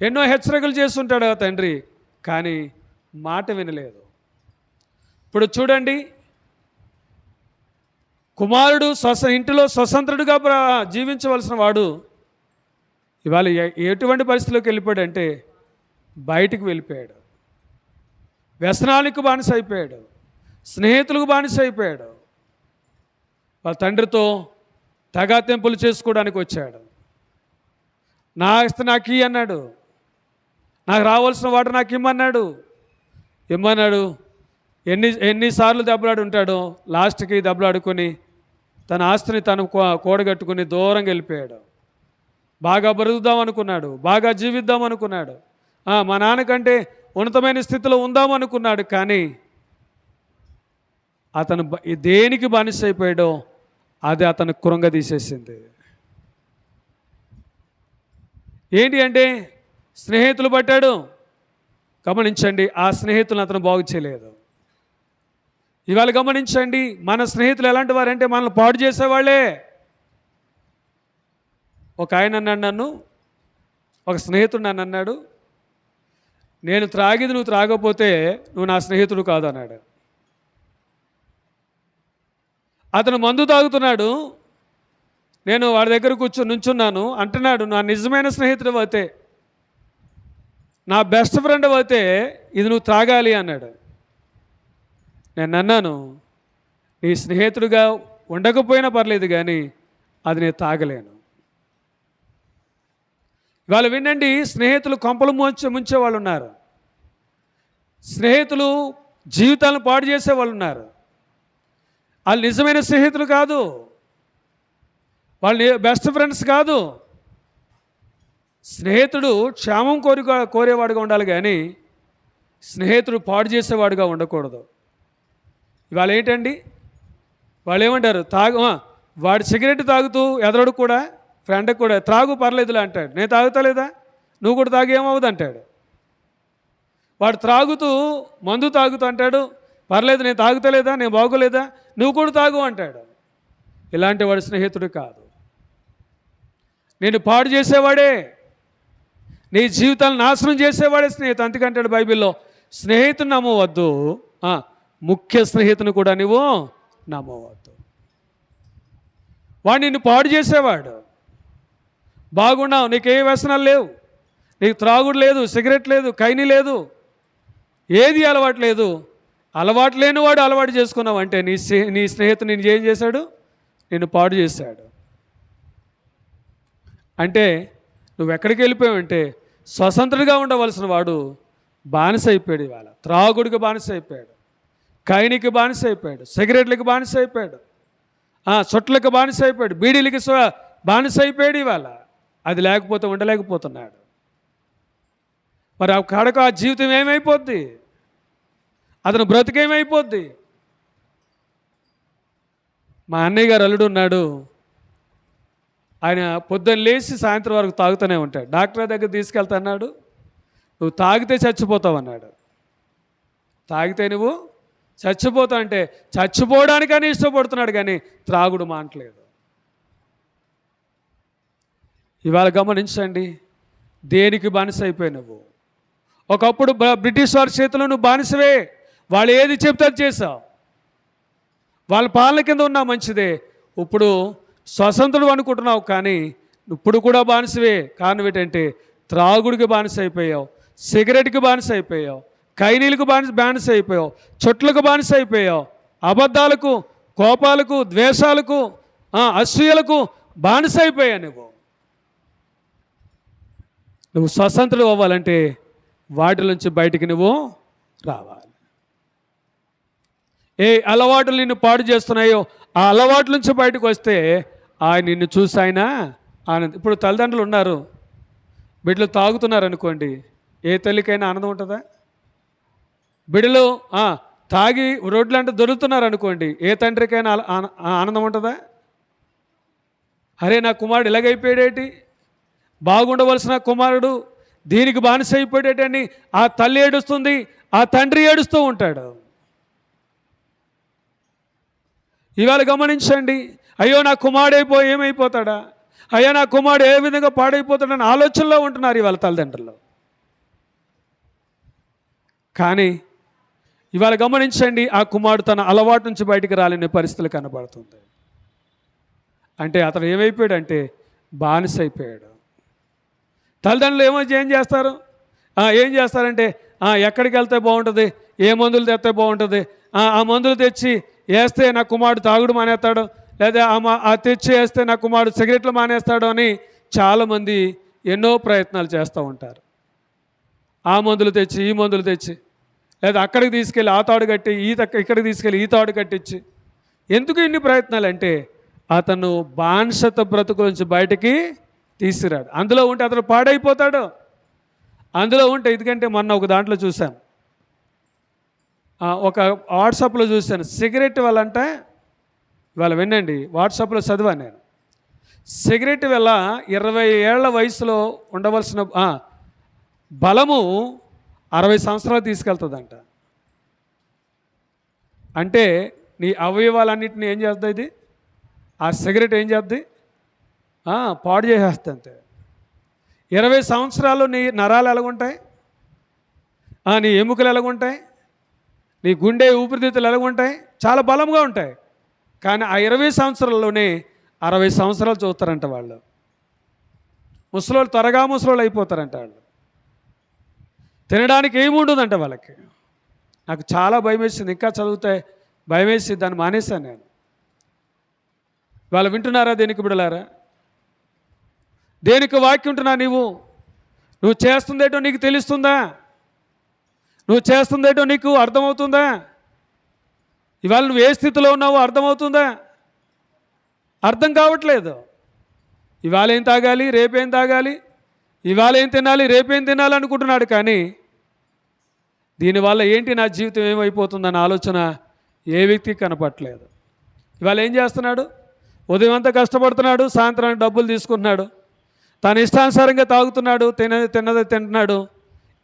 ఎన్నో హెచ్చరికలు చేస్తుంటాడు తండ్రి, కానీ మాట వినలేదు. ఇప్పుడు చూడండి, కుమారుడు ఇంటిలో స్వతంత్రుడిగా జీవించవలసిన వాడు ఇవాళ ఎటువంటి పరిస్థితిలోకి వెళ్ళిపోయాడంటే బయటికి వెళ్ళిపోయాడు, వ్యసనానికి బానిస అయిపోయాడు, స్నేహితులకు బానిస అయిపోయాడు. వాళ్ళ తండ్రితో తెగతెంపులు చేసుకోవడానికి వచ్చాడు. నా ఆస్తి నాకు ఇయ్యి అన్నాడు, నాకు రావాల్సిన వాడు నాకు ఇమ్మన్నాడు. ఎన్నిసార్లు దెబ్బలాడి ఉంటాడో లాస్ట్కి దెబ్బలాడుకొని తన ఆస్తిని తను కూడగట్టుకుని దూరంగా వెళ్ళిపోయాడు. బాగా బ్రతుకుదాం అనుకున్నాడు, బాగా జీవిద్దాం అనుకున్నాడు, మా నాన్నకంటే ఉన్నతమైన స్థితిలో ఉందాం అనుకున్నాడు. కానీ అతను దేనికి బానిస అయిపోయాడో అది అతను కృంగదీసేసింది. ఏంటి అంటే స్నేహితులు పట్టాడు. గమనించండి, ఆ స్నేహితులను అతను బాగు చేయలేదు. ఇవాళ గమనించండి, మన స్నేహితులు ఎలాంటి వారంటే మనల్ని పాడు చేసేవాళ్ళే. ఒక ఆయన అన్నాడు, నన్ను ఒక స్నేహితుడు నన్ను అన్నాడు, నేను త్రాగిది నువ్వు త్రాగపోతే నువ్వు నా స్నేహితుడు కాదు అన్నాడు. అతను మందు తాగుతున్నాడు, నేను వాడి దగ్గర నుంచున్నాను అంటున్నాడు, నా నిజమైన స్నేహితుడు అయితే, నా బెస్ట్ ఫ్రెండ్ అయితే ఇది నువ్వు త్రాగాలి అన్నాడు. నేను అన్నాను, నీ స్నేహితుడిగా ఉండకపోయినా పర్లేదు కానీ అది నేను తాగలేను. ఇవాళ వినండి, స్నేహితులు కొంపలు ముంచే వాళ్ళు ఉన్నారు, స్నేహితులు జీవితాలను పాడు చేసే వాళ్ళు ఉన్నారు. వాళ్ళు నిజమైన స్నేహితులు కాదు, వాళ్ళు బెస్ట్ ఫ్రెండ్స్ కాదు. స్నేహితుడు క్షేమం కోరేవాడుగా ఉండాలి కానీ స్నేహితుడు పాడు చేసేవాడుగా ఉండకూడదు. ఇవాళ ఏంటండి, వాళ్ళు ఏమంటారు, వాడు సిగరెట్ తాగుతూ ఎదరడు కూడా ఫ్రెండ్కి కూడా త్రాగు పర్లేదులే అంటాడు, నేను తాగుతలేదా, నువ్వు కూడా తాగు ఏమవుదు అంటాడు. వాడు త్రాగుతూ మందు తాగుతూ అంటాడు, పర్లేదు నేను తాగుతలేదా, నేను బాగోలేదా, నువ్వు కూడా తాగు అంటాడు. ఇలాంటి వాడు స్నేహితుడు కాదు, నేను పాడు చేసేవాడే, నీ జీవితాన్ని నాశనం చేసేవాడే స్నేహితుడు. అందుకంటాడు బైబిల్లో, స్నేహితుని నమ్మవద్దు, ముఖ్య స్నేహితుని కూడా నువ్వు నమ్మవద్దు. వాడు నిన్ను పాడు చేసేవాడు. బాగున్నావు, నీకు ఏ వ్యసనాలు లేవు, నీకు త్రాగుడు లేదు, సిగరెట్ లేదు, కైని లేదు, ఏది అలవాటు లేదు, అలవాటు లేని వాడు అలవాటు చేసుకున్నావు అంటే నీ స్నేహితుడు నేను ఏం చేశాడు, నిన్ను పాడు చేశాడు. అంటే నువ్వు ఎక్కడికి వెళ్ళిపోయావంటే స్వతంత్రుడిగా ఉండవలసిన వాడు బానిస అయిపోయాడు. ఇవాళ త్రాగుడికి బానిస అయిపోయాడు, కైనికి బానిస అయిపోయాడు, సిగరెట్లకి బానిస అయిపోయాడు, చుట్లకు బానిస అయిపోయాడు, బీడీలకి బానిస అయిపోయాడు. ఇవాళ అది లేకపోతే ఉండలేకపోతున్నాడు. మరి ఆ కడకు ఆ జీవితం ఏమైపోద్ది, అతను బ్రతికేమైపోద్ది. మా అన్నయ్య గారు అల్లుడు ఉన్నాడు, ఆయన పొద్దున్న లేచి సాయంత్రం వరకు తాగుతూనే ఉంటాడు. డాక్టర్ దగ్గర తీసుకెళ్తా అన్నాడు, నువ్వు తాగితే చచ్చిపోతావు అన్నాడు. తాగితే నువ్వు చచ్చిపోతావు అంటే చచ్చిపోవడానికని ఇష్టపడుతున్నాడు కానీ త్రాగుడు మానట్లేదు. ఇవాళ గమనించండి, దేనికి బానిస అయిపోయి నువ్వు. ఒకప్పుడు బ్రిటిష్ వారి చేతిలో నువ్వు బానిసవే, వాళ్ళు ఏది చెప్తే చేసావు, వాళ్ళ పాలన కింద ఉన్నా మంచిదే. ఇప్పుడు స్వతంత్రుడు అనుకుంటున్నావు కానీ ఇప్పుడు కూడా బానిసవే. కారణం ఏంటంటే త్రాగుడికి బానిస అయిపోయావు, సిగరెట్కి బానిస అయిపోయావు, కైనీలకు బానిస అయిపోయావు, చుట్లకు బానిస అయిపోయావు, అబద్ధాలకు, కోపాలకు, ద్వేషాలకు, అసూయలకు బానిస అయిపోయావు. నువ్వు స్వతంత్రుడు అవ్వాలంటే వాటిలోంచి బయటికి నువ్వు రావాలి. ఏ అలవాటులు నిన్ను పాడు చేస్తున్నాయో ఆ అలవాట్ల నుంచి బయటకు వస్తే ఆయన నిన్ను చూసి ఆయన ఆనందం. ఇప్పుడు తల్లిదండ్రులు ఉన్నారు, బిడ్డలు తాగుతున్నారు అనుకోండి, ఏ తల్లికైనా ఆనందం ఉంటుందా? బిడ్డలు తాగి రోడ్లంటే దొరుకుతున్నారు అనుకోండి, ఏ తండ్రికైనా ఆనందం ఉంటుందా? అరే నా కుమారుడు ఇలాగైపోయాడేటి, బాగుండవలసిన కుమారుడు దీనికి బానిస అయిపోయాడేటని ఆ తల్లి ఏడుస్తుంది, ఆ తండ్రి ఏడుస్తూ ఉంటాడు. ఇవాళ గమనించండి, అయ్యో నా కుమారుడు ఏమైపోతాడా, అయ్యో నా కుమారుడు ఏ విధంగా పాడైపోతాడని ఆలోచనలో ఉంటున్నారు ఇవాళ తల్లిదండ్రులు. కానీ ఇవాళ గమనించండి, ఆ కుమారుడు తన అలవాటు నుంచి బయటికి రాలేని పరిస్థితులు కనబడుతుంది. అంటే అతను ఏమైపోయాడంటే బానిస అయిపోయాడు. తల్లిదండ్రులు ఏం చేస్తారు, ఏం చేస్తారంటే ఎక్కడికి వెళ్తే బాగుంటుంది, ఏ మందులు తెస్తే బాగుంటుంది, ఆ మందులు తెచ్చి వేస్తే నా కుమారుడు తాగుడు మానేస్తాడు, లేదా ఆ తెచ్చి వేస్తే నా కుమారుడు సిగరెట్లు మానేస్తాడు అని చాలామంది ఎన్నో ప్రయత్నాలు చేస్తూ ఉంటారు. ఆ మందులు తెచ్చి ఈ మందులు తెచ్చి, లేదా అక్కడికి తీసుకెళ్ళి ఆ తాడు కట్టి ఇక్కడికి తీసుకెళ్ళి ఈ తాడు కట్టించి. ఎందుకు ఇన్ని ప్రయత్నాలు అంటే అతను బానిసత బ్రతుకు నుంచి బయటికి తీసుకురాడు. అందులో ఉంటే అతను పాడైపోతాడు. అందులో ఉంటే, ఎందుకంటే మొన్న ఒక దాంట్లో చూశాను, ఒక వాట్సాప్లో చూశాను, సిగరెట్ వల్ల అంటే ఇవాళ వినండి, వాట్సాప్లో చదివాను నేను. సిగరెట్ వల్ల 20 ఏళ్ల వయసులో ఉండవలసిన బలము 60 సంవత్సరాలు తీసుకెళ్తుందంట. అంటే నీ అవయవాలన్నింటినీ ఏం చేస్తుంది ఇది, ఆ సిగరెట్ ఏం చేస్తుంది, పాడు చేసేస్తుంది అంతే. 20 సంవత్సరాలు నీ నరాలు ఎలాగుంటాయి, నీ ఎముకలు ఎలాగుంటాయి, నీ గుండె ఊపిరితిత్తులు ఎలాగుంటాయి, చాలా బలంగా ఉంటాయి. కానీ ఆ 20 సంవత్సరాల్లోనే 60 సంవత్సరాలు చూస్తారంట వాళ్ళు. ముసలోళ్ళు త్వరగా ముసలోళ్ళు అయిపోతారంట వాళ్ళు. తినడానికి ఏమి ఉండదంట వాళ్ళకి. నాకు చాలా భయం వేసింది, ఇంకా చదివితే భయం వేసి దాన్ని మానేశాను నేను. వాళ్ళు వింటున్నారా దేనికి బిడలారా? దేనికి వాక్యం ఉంటున్నా? నువ్వు చేస్తుందేటో నీకు తెలుస్తుందా? నువ్వు చేస్తుందేటో నీకు అర్థమవుతుందా? ఇవాళ నువ్వు ఏ స్థితిలో ఉన్నావో అర్థమవుతుందా? అర్థం కావట్లేదు. ఇవాళ ఏం తాగాలి, రేపేం తాగాలి, ఇవాళ ఏం తినాలి, రేపేం తినాలి అనుకుంటున్నాడు. కానీ దీనివల్ల ఏంటి నా జీవితం ఏమైపోతుందన్న ఆలోచన ఏ వ్యక్తికి కనపట్లేదు. ఇవాళ ఏం చేస్తున్నాడు, ఉదయం అంతా కష్టపడుతున్నాడు, సాయంత్రానికి డబ్బులు తీసుకుంటున్నాడు, తన ఇష్టానుసారంగా తాగుతున్నాడు, తిన్నది తింటున్నాడు,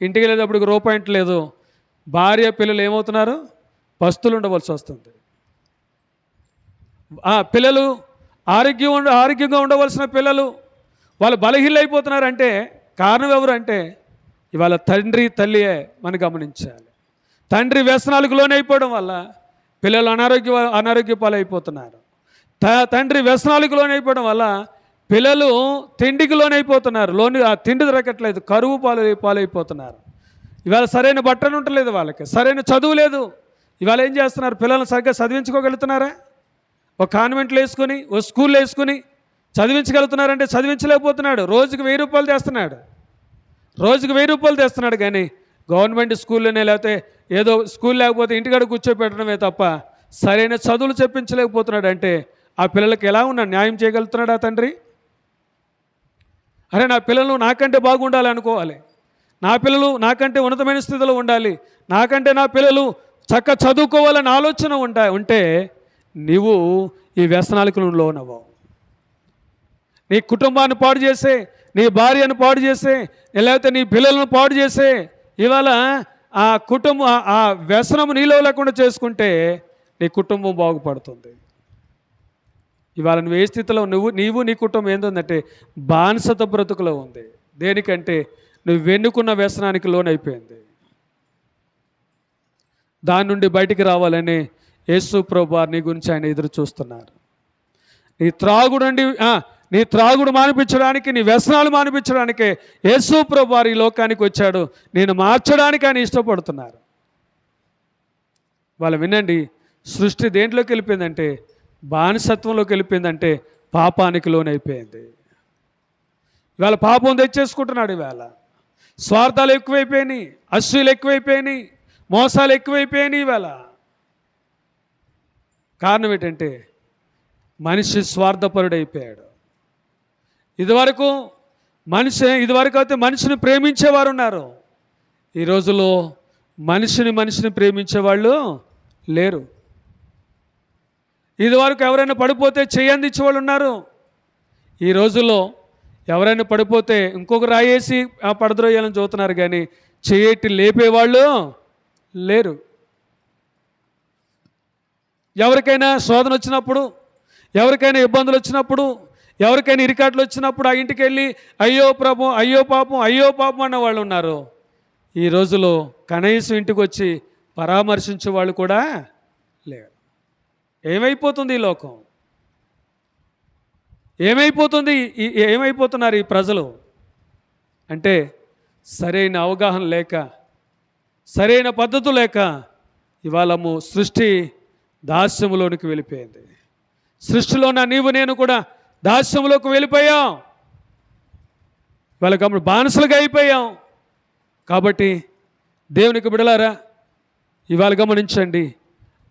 ఇంటికి వెళ్ళేటప్పటికి రూపాయింట్ లేదు. భార్య పిల్లలు ఏమవుతున్నారు, పస్తులు ఉండవలసి వస్తుంది. పిల్లలు ఆరోగ్యంగా ఉండవలసిన పిల్లలు వాళ్ళు బలహీనైపోతున్నారంటే కారణం ఎవరు అంటే ఇవాళ తండ్రి తల్లియే మనం గమనించాలి. తండ్రి వ్యసనాలకు లోనైపోవడం వల్ల పిల్లలు అనారోగ్య పాలైపోతున్నారు. తండ్రి వ్యసనాలకు లోనైపోవడం వల్ల పిల్లలు తిండికి లోనైపోతున్నారు. ఆ తిండి దొరకట్లేదు, కరువు పాలైపోతున్నారు. ఇవాళ సరైన బట్టలు ఉండలేదు, వాళ్ళకి సరైన చదువు లేదు. ఇవాళ ఏం చేస్తున్నారు, పిల్లలను సరిగ్గా చదివించుకోగలుగుతున్నారా? ఒక కాన్వెంట్లు వేసుకొని, ఓ స్కూల్లో వేసుకుని చదివించగలుగుతున్నారంటే చదివించలేకపోతున్నాడు. రోజుకి 1000 రూపాయలు తెస్తున్నాడు, రోజుకి 1000 రూపాయలు తెస్తున్నాడు. కానీ గవర్నమెంట్ స్కూల్లోనే, లేకపోతే ఏదో స్కూల్ లేకపోతే ఇంటికాడ కూర్చోపెట్టడమే తప్ప సరైన చదువులు చెప్పించలేకపోతున్నాడు. అంటే ఆ పిల్లలకి ఎలా ఉన్నాడు, న్యాయం చేయగలుగుతున్నాడు ఆ తండ్రి? అరే నా పిల్లలు నాకంటే బాగుండాలి అనుకోవాలి, నా పిల్లలు నాకంటే ఉన్నతమైన స్థితిలో ఉండాలి, నాకంటే నా పిల్లలు చక్కగా చదువుకోవాలని ఆలోచన ఉంటే నీవు ఈ వ్యసనాలకు లోనవ్వవు. నీ కుటుంబాన్ని పాడు చేసే, నీ భార్యను పాడు చేసే, లేకపోతే నీ పిల్లలను పాడు చేసే, ఇవాళ ఆ వ్యసనం నీలో లేకుండా చేసుకుంటే నీ కుటుంబం బాగుపడుతుంది. ఇవాళ నువ్వు ఏ స్థితిలో నీవు నీ కుటుంబం ఏంటంటే బానిసత బ్రతుకులో ఉంది. దేనికంటే నువ్వు వెన్నుకున్న వ్యసనానికి లోనైపోయింది. దాని నుండి బయటికి రావాలని యేసు ప్రభువు నీ గురించి ఆయన ఎదురు చూస్తున్నారు. నీ త్రాగుడు మానిపించడానికి, నీ వ్యసనాలు మానిపించడానికే యేసు ప్రభువు ఈ లోకానికి వచ్చాడు. నేను మార్చడానికి ఆయన ఇష్టపడుతున్నారు. వాళ్ళు వినండి, సృష్టి దేంట్లోకి వెళ్ళిపోయిందంటే బానిసత్వంలోకి వెళ్ళిపోయిందంటే పాపానికి లోనైపోయింది. ఇవాళ పాపం తెచ్చేసుకుంటున్నాడు. ఇవాళ స్వార్థాలు ఎక్కువైపోయినాయి, అసూయలు ఎక్కువైపోయినాయి, మోసాలు ఎక్కువైపోయినాయి. ఇవాళ కారణం ఏంటంటే మనిషి స్వార్థపరుడైపోయాడు. ఇదివరకు అయితే మనిషిని ప్రేమించేవారు ఉన్నారు. ఈ రోజుల్లో మనిషిని ప్రేమించేవాళ్ళు లేరు. ఇదివరకు ఎవరైనా పడిపోతే చెయ్యందించే వాళ్ళు ఉన్నారు. ఈ రోజుల్లో ఎవరైనా పడిపోతే ఇంకొక రాయేసి ఆ పడద్రోయాలని చూస్తున్నారు, కానీ చెయ్యట్టి లేపేవాళ్ళు లేరు. ఎవరికైనా శోధన వచ్చినప్పుడు, ఎవరికైనా ఇబ్బందులు వచ్చినప్పుడు, ఎవరికైనా ఇరికాట్లు వచ్చినప్పుడు ఆ ఇంటికి వెళ్ళి అయ్యో ప్రభు, అయ్యో పాపం అన్న వాళ్ళు ఉన్నారు. ఈ రోజులో కనీసం ఇంటికి వచ్చి పరామర్శించే వాళ్ళు కూడా లేరు. ఏమైపోతుంది ఈ లోకం? ఏమైపోతున్నారు ఈ ప్రజలు అంటే సరైన అవగాహన లేక, సరైన పద్ధతులు లేక ఇవాళము సృష్టి దాస్యములోనికి వెళ్ళిపోయింది. సృష్టిలో నీవు నేను కూడా దాస్యములోకి వెళ్ళిపోయాం. వాళ్ళ గమని బానిసలుగా అయిపోయాం. కాబట్టి దేవునికి బిడలారా, ఇవాళ గమనించండి,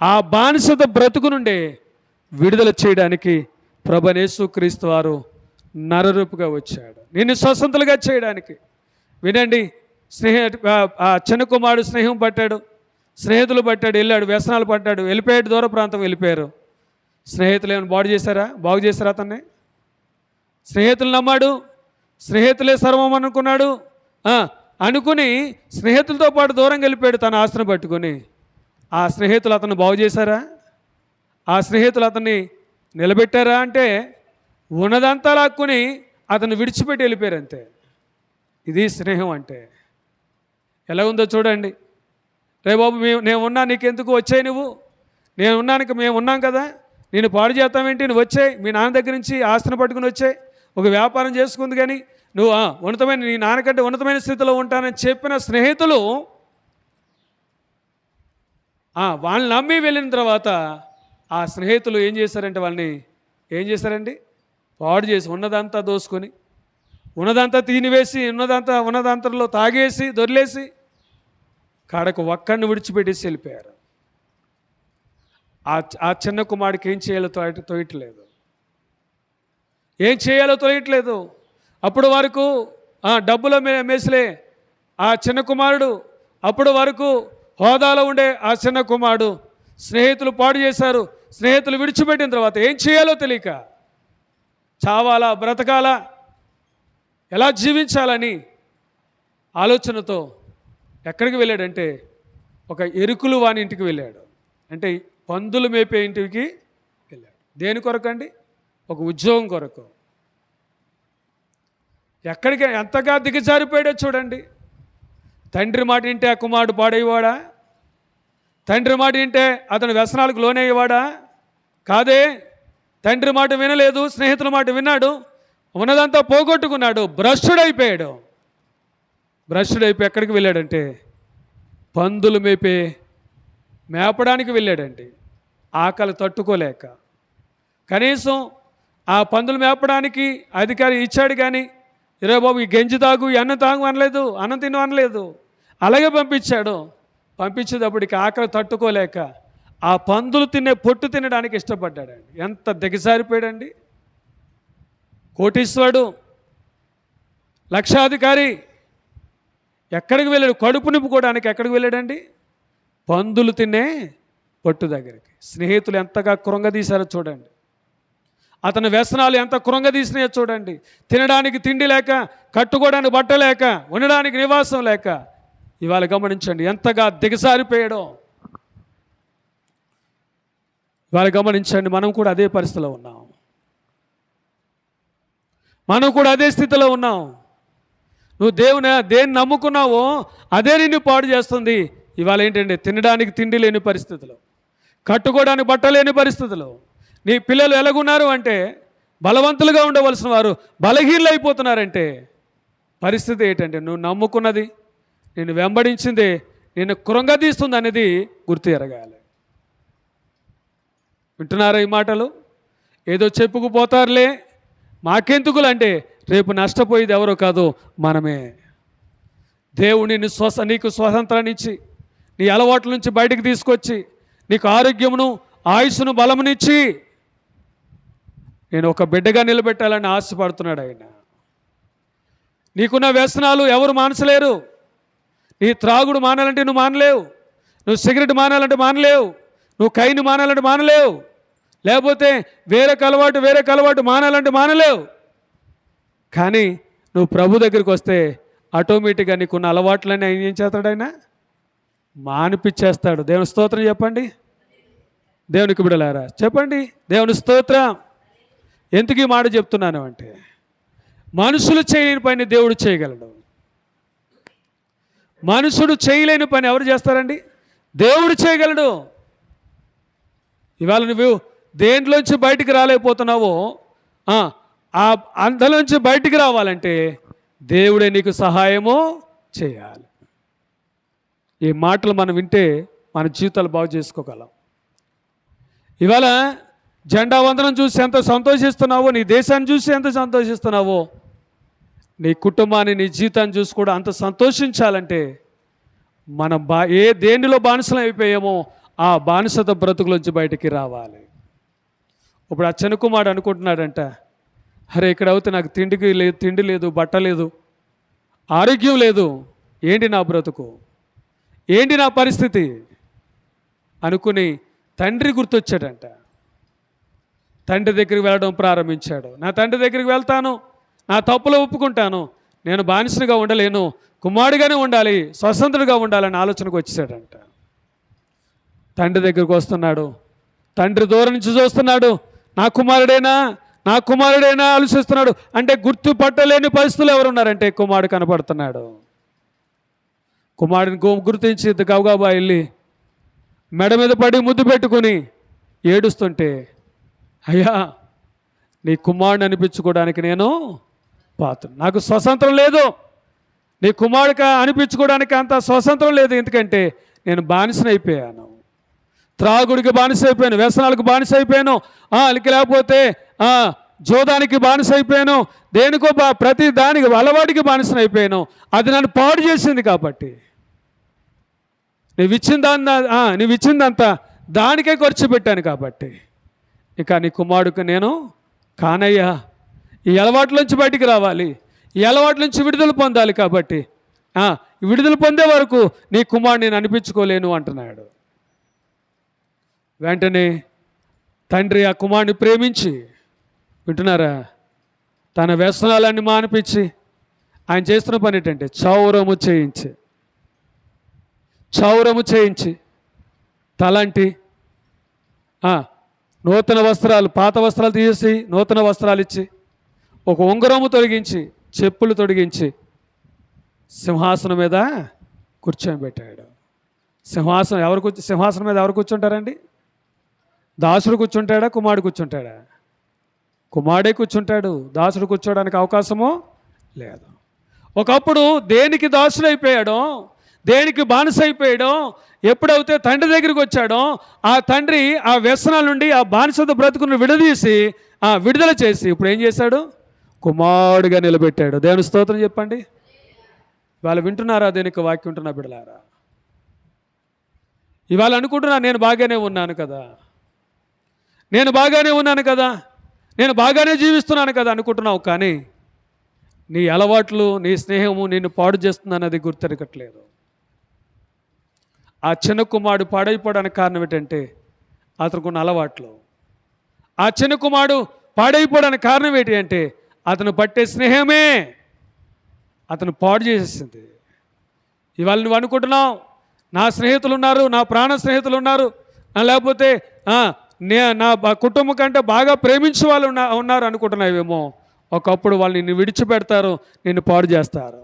ఆ బానిసత బ్రతుకు నుండే విడుదల చేయడానికి ప్రభువైన యేసుక్రీస్తు వారు నరరూపుగా వచ్చాడు, నిన్ను స్వతంత్రులుగా చేయడానికి. వినండి, ఆ చిన్న కుమారుడు స్నేహం పట్టాడు, స్నేహితులు పట్టాడు, వెళ్ళాడు, వ్యసనాలు పట్టాడు, వెళ్ళిపోయాడు, దూర ప్రాంతం వెళ్ళిపోయారు. స్నేహితులు ఏమైనా బాగు చేశారా అతన్ని? స్నేహితులు నమ్మాడు, స్నేహితులే సర్వం అనుకున్నాడు. అనుకుని స్నేహితులతో పాటు దూరంగా వెళ్ళిపోయాడు తన ఆస్తిని పట్టుకొని. ఆ స్నేహితులు అతన్ని బాగు చేశారా? ఆ స్నేహితులు అతన్ని నిలబెట్టారా? అంటే ఉన్నదంతా లాక్కుని అతను విడిచిపెట్టి వెళ్ళిపోయారు అంతే. ఇది స్నేహం అంటే. ఎలా ఉందో చూడండి. రే బాబు, నేను ఉన్నా, నీకెందుకు వచ్చాయి? నేను ఉన్నానికి మేము ఉన్నాం కదా, నేను పాడు చేస్తామేంటి? నువ్వు వచ్చాయి, మీ నాన్న దగ్గర నుంచి ఆస్తిని పట్టుకుని వచ్చాయి, ఒక వ్యాపారం చేసుకుంది, కానీ నువ్వు ఉన్నతమైన, నీ నాన్నకంటే ఉన్నతమైన స్థితిలో ఉంటానని చెప్పిన స్నేహితులు వాళ్ళని నమ్మి వెళ్ళిన తర్వాత ఆ స్నేహితులు ఏం చేశారంటే వాళ్ళని పాడు చేసి ఉన్నదంతా దోసుకొని, ఉన్నదంతా తీనివేసి, ఉన్నదంతలో తాగేసి దొరిలేసి కాడకు ఒక్కడిని విడిచిపెట్టేసి వెళ్ళిపోయారు. ఆ చిన్న కుమారుడికి ఏం చేయాలో తోయట్లేదు. అప్పుడు వరకు డబ్బుల మేసలే ఆ చిన్న కుమారుడు, అప్పుడు వరకు హోదాలో ఉండే ఆ చిన్న కుమారుడు స్నేహితులు పాడు చేశారు. స్నేహితులు విడిచిపెట్టిన తర్వాత ఏం చేయాలో తెలియక, చావాలా, బ్రతకాలా, ఎలా జీవించాలని ఆలోచనతో ఎక్కడికి వెళ్ళాడంటే ఒక ఎరుకులు వాని ఇంటికి వెళ్ళాడు. అంటే పందులు మేపే ఇంటికి వెళ్ళాడు. దేని కొరకండి? ఒక ఉద్యోగం కొరకు. ఎక్కడికి ఎంతగా దిగజారిపోయాడో చూడండి. తండ్రి మాట వింటే ఆ కుమారుడు పాడేవాడా? తండ్రి మాట వింటే అతను వ్యసనాలకు లోనయ్యేవాడా? కాదే. తండ్రి మాట వినలేదు, స్నేహితుల మాట విన్నాడు, ఉన్నదంతా పోగొట్టుకున్నాడు, భ్రష్టుడైపోయాడు. ఎక్కడికి వెళ్ళాడంటే పందులు మేపడానికి వెళ్ళాడండి. ఆకలి తట్టుకోలేక. కనీసం ఆ పందులు మేపడానికి అధికారి ఇచ్చాడు, కానీ ఇరే బాబు, ఈ గంజి తాగు, ఈ అన్నం తాగు అనలేదు, అన్నం తిను అనలేదు. అలాగే పంపించాడు. పంపించేటప్పటికి ఆకలి తట్టుకోలేక ఆ పందులు పొట్టు తినడానికి ఇష్టపడ్డాడండి. ఎంత దిగజారిపోయాడండి. కోటీశ్వరుడు, లక్షాధికారి ఎక్కడికి వెళ్ళాడు? కడుపు నింపుకోవడానికి ఎక్కడికి వెళ్ళాడండి? పందులు తినే పొట్టు దగ్గరికి. స్నేహితులు ఎంతగా కృంగదీశారో చూడండి. అతని వ్యసనాలు ఎంత కృంగదీసినాయో చూడండి. తినడానికి తిండి లేక, కట్టుకోవడానికి బట్ట లేక, ఉండడానికి నివాసం లేక ఇవాళ గమనించండి ఎంతగా దిగజారిపోయాడో. ఇవాళ గమనించండి, మనం కూడా అదే పరిస్థితిలో ఉన్నాం. మనం కూడా అదే స్థితిలో ఉన్నాం. నువ్వు దేన్ని నమ్ముకున్నావో అదే నిన్ను పాడు చేస్తుంది. ఇవాళ ఏంటంటే తినడానికి తిండి లేని పరిస్థితులు, కట్టుకోవడానికి బట్ట లేని పరిస్థితులు. నీ పిల్లలు ఎలాగున్నారు అంటే బలవంతులుగా ఉండవలసిన వారు బలహీనలు అయిపోతున్నారంటే పరిస్థితి ఏంటంటే నువ్వు నమ్ముకున్నది, నిన్ను వెంబడించింది నిన్ను కృంగదీస్తుంది అనేది గుర్తు ఎరగాలి. వింటున్నారా ఈ మాటలు? ఏదో చెప్పుకుపోతారులే, మాకెందుకులు అంటే రేపు నష్టపోయేది ఎవరో కాదు, మనమే. దేవుడు నీకు స్వతంత్రాన్ని ఇచ్చి, నీ అలవాట్ల నుంచి బయటకు తీసుకొచ్చి, నీకు ఆరోగ్యమును ఆయుస్సును బలమునిచ్చి నేను ఒక బిడ్డగా నిలబెట్టాలని ఆశపడుతున్నాడు ఆయన. నీకున్న వ్యసనాలు ఎవరు మానసలేరు. నీ త్రాగుడు మానాలంటే నువ్వు మానలేవు, నువ్వు సిగరెట్ మానాలంటే మానలేవు, నువ్వు కైని మానాలంటే మానలేవు, లేకపోతే వేరే అలవాటు మానాలంటే మానలేవు. కానీ నువ్వు ప్రభు దగ్గరికి వస్తే ఆటోమేటిక్గా నీకున్న అలవాట్లన్నీ ఆయన ఏం చేస్తాడు? ఆయన మానిపించేస్తాడు. దేవుని స్తోత్రం చెప్పండి. దేవునికి బిడలారా చెప్పండి, దేవుని స్తోత్రం. ఎందుకు ఈ మాట చెప్తున్నాను అంటే, మనుషులు చేయలేని పని దేవుడు చేయగలడు. మనుషుడు చేయలేని పని ఎవరు చేస్తారండి? దేవుడు చేయగలడు. ఇవాళ నువ్వు దేంట్లోంచి బయటికి రాలేకపోతున్నావో ఆ అందులోంచి బయటికి రావాలంటే దేవుడే నీకు సహాయము చేయాలి. ఈ మాటలు మనం వింటే మన జీవితాలు బాగు చేసుకోగలం. ఇవాళ జెండా వందనం చూసి ఎంత సంతోషిస్తున్నావో, నీ దేశాన్ని చూసి ఎంత సంతోషిస్తున్నావో, నీ కుటుంబాన్ని, నీ జీవితాన్ని చూసి కూడా అంత సంతోషించాలంటే మనం దేనిలో బానిసలం అయిపోయామో ఆ బానిసత బ్రతుకులోంచి బయటికి రావాలి. ఇప్పుడు ఆ చిన్నకుమారుడు అనుకుంటున్నాడంట, అరే ఇక్కడ అవుతే నాకు తిండి లేదు, బట్ట లేదు, ఆరోగ్యం లేదు, ఏంటి నా బ్రతుకు, ఏంటి నా పరిస్థితి అనుకుని తండ్రి గుర్తొచ్చాడంట. తండ్రి దగ్గరికి వెళ్ళడం ప్రారంభించాడు. నా తండ్రి దగ్గరికి వెళ్తాను, నా తప్పులు ఒప్పుకుంటాను, నేను బానిసగా ఉండలేను, కుమారుడిగానే ఉండాలి, స్వతంత్రుడిగా ఉండాలని ఆలోచనకు వచ్చేసాడంట. తండ్రి దగ్గరికి వస్తున్నాడు. తండ్రి దూరం నుంచి చూస్తున్నాడు. నా కుమారుడేనా ఆలోచిస్తున్నాడు. అంటే గుర్తుపట్టలేని పరిస్థితులు ఎవరున్నారంటే కుమారుడు కనపడుతున్నాడు. కుమారుడిని గుర్తించి గబగబా వెళ్ళి మెడ మీద పడి ముద్దు పెట్టుకుని ఏడుస్తుంటే, అయ్యా నీ కుమారుడిని అనిపించుకోవడానికి నేను పాత్ర, నాకు స్వతంత్రం లేదు, నీ కుమారుడికి అనిపించుకోవడానికి అంత స్వతంత్రం లేదు, ఎందుకంటే నేను బానిసనైపోయాను, త్రాగుడికి బానిస అయిపోయాను, వ్యసనాలకు బానిస అయిపోయాను, లేకపోతే జోదానికి బానిస అయిపోయాను, దేనికో ప్రతి దానికి అలవాటికి బానిసను అయిపోయాను. అది నన్ను పాడు చేసింది. కాబట్టి నువ్వు ఇచ్చిందంతా దానికే ఖర్చు పెట్టాను. కాబట్టి ఇక నీ కుమారుడికి నేను కానయ్యా, ఈ అలవాట్ల నుంచి బయటికి రావాలి, ఈ అలవాట్ల నుంచి విడుదల పొందాలి. కాబట్టి విడుదల పొందే వరకు నీ కుమారుడు నేను అనిపించుకోలేను అంటున్నాడు. వెంటనే తండ్రి ఆ కుమారుడిని ప్రేమించి, వింటున్నారా, తన వ్యసనాలన్నీ మానిపించి ఆయన చేస్తున్న పని ఏంటంటే చౌరము చేయించి తలంటి నూతన వస్త్రాలు, పాత వస్త్రాలు తీసేసి నూతన వస్త్రాలు ఇచ్చి, ఒక ఉంగరము తొలగించి, చెప్పులు తొడిగించి సింహాసనం మీద కూర్చోబెట్టాడు. సింహాసనం మీద ఎవరు కూర్చుంటారండి? దాసుడు కూర్చుంటాడా, కుమారుడు కూర్చుంటాడా? కుమారుడే కూర్చుంటాడు. దాసుడు కూర్చోడానికి అవకాశము లేదు. ఒకప్పుడు దేనికి దాసుడైపోయాడో, దేనికి బానిస అయిపోయాడో, ఎప్పుడైతే తండ్రి దగ్గరికి వచ్చాడో ఆ తండ్రి ఆ వ్యసనాల నుండి, ఆ బానిసత బ్రతుకును విడుదల చేసి ఇప్పుడు ఏం చేశాడు? కుమారుడిగా నిలబెట్టాడు. దేవుని స్తోత్రం చెప్పండి. వాళ్ళు వింటున్నారా? దేనికి వాక్యం ఉంటున్నా బిడలారా? ఇవాళ అనుకుంటున్నా నేను బాగానే ఉన్నాను కదా, నేను బాగానే జీవిస్తున్నాను కదా అనుకుంటున్నావు. కానీ నీ అలవాట్లు, నీ స్నేహము నిన్ను పాడు చేస్తుందన్నది గుర్తెరగట్లేదు. ఆ చిన్న కుమారుడు పాడైపోవడానికి కారణం ఏంటంటే అతనుకున్న అలవాట్లు. ఆ చిన్న కుమారుడు పాడైపోవడానికి కారణం ఏంటి అంటే అతను పట్టే స్నేహమే అతను పాడు చేసేసింది. ఇవాళ నువ్వు అనుకుంటున్నావు నా స్నేహితులు ఉన్నారు, నా ప్రాణ స్నేహితులు ఉన్నారు, లేకపోతే నా కుటుంబం కంటే బాగా ప్రేమించే వాళ్ళు ఉన్నారు అనుకుంటున్నావేమో. ఒకప్పుడు వాళ్ళు నిన్ను విడిచిపెడతారు, నిన్ను పాడు చేస్తారు.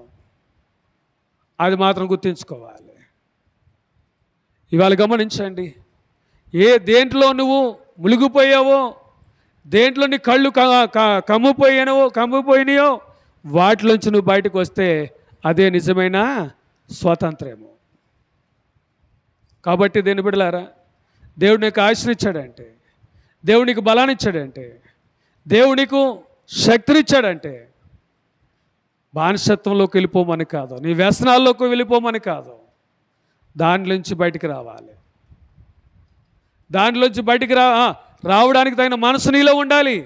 అది మాత్రం గుర్తుంచుకోవాలి. ఇవాళ గమనించండి, దేంట్లో నువ్వు మునిగిపోయావో, దేంట్లో నీ కళ్ళు కమ్మిపోయినాయో వాటిలోంచి నువ్వు బయటకు వస్తే అదే నిజమైన స్వాతంత్ర్యము. కాబట్టి దేని బిడ్డలారా, దేవుడు నీకు ఆశనిచ్చాడంటే, దేవుడు నీకు బలాన్ని ఇచ్చాడంటే, దేవుడు నీకు శక్తినిచ్చాడంటే బానిసత్వంలోకి వెళ్ళిపోమని కాదు, నీ వ్యసనాల్లోకి వెళ్ళిపోమని కాదు, దానిలోంచి బయటికి రావాలి. దానిలోంచి బయటికి రావడానికి తగిన మనసు నీలో ఉండాలి.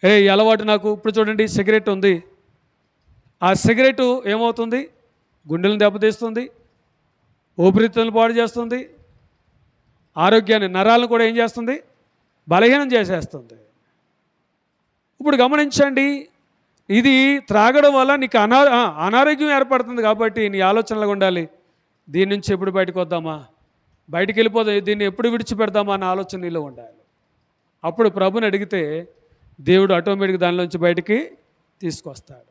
ఈ అలవాటు నాకు ఇప్పుడు చూడండి, సిగరెట్ ఉంది. ఆ సిగరెట్ ఏమవుతుంది? గుండెలను దెబ్బతీస్తుంది, ఊపిరితిత్తులను పాడు చేస్తుంది, ఆరోగ్యాన్ని, నరాలను కూడా ఏం చేస్తుంది? బలహీనం చేసేస్తుంది. ఇప్పుడు గమనించండి, ఇది త్రాగడం వల్ల నీకు అనారోగ్యం ఏర్పడుతుంది. కాబట్టి నీ ఆలోచనలు ఉండాలి, దీని నుంచి ఎప్పుడు బయటకు వద్దామా, బయటికి వెళ్ళిపోదాం, దీన్ని ఎప్పుడు విడిచిపెడదామా అన్న ఆలోచన నీలో ఉండాలి. అప్పుడు ప్రభుని అడిగితే దేవుడు ఆటోమేటిక్గా దానిలోంచి బయటికి తీసుకొస్తాడు.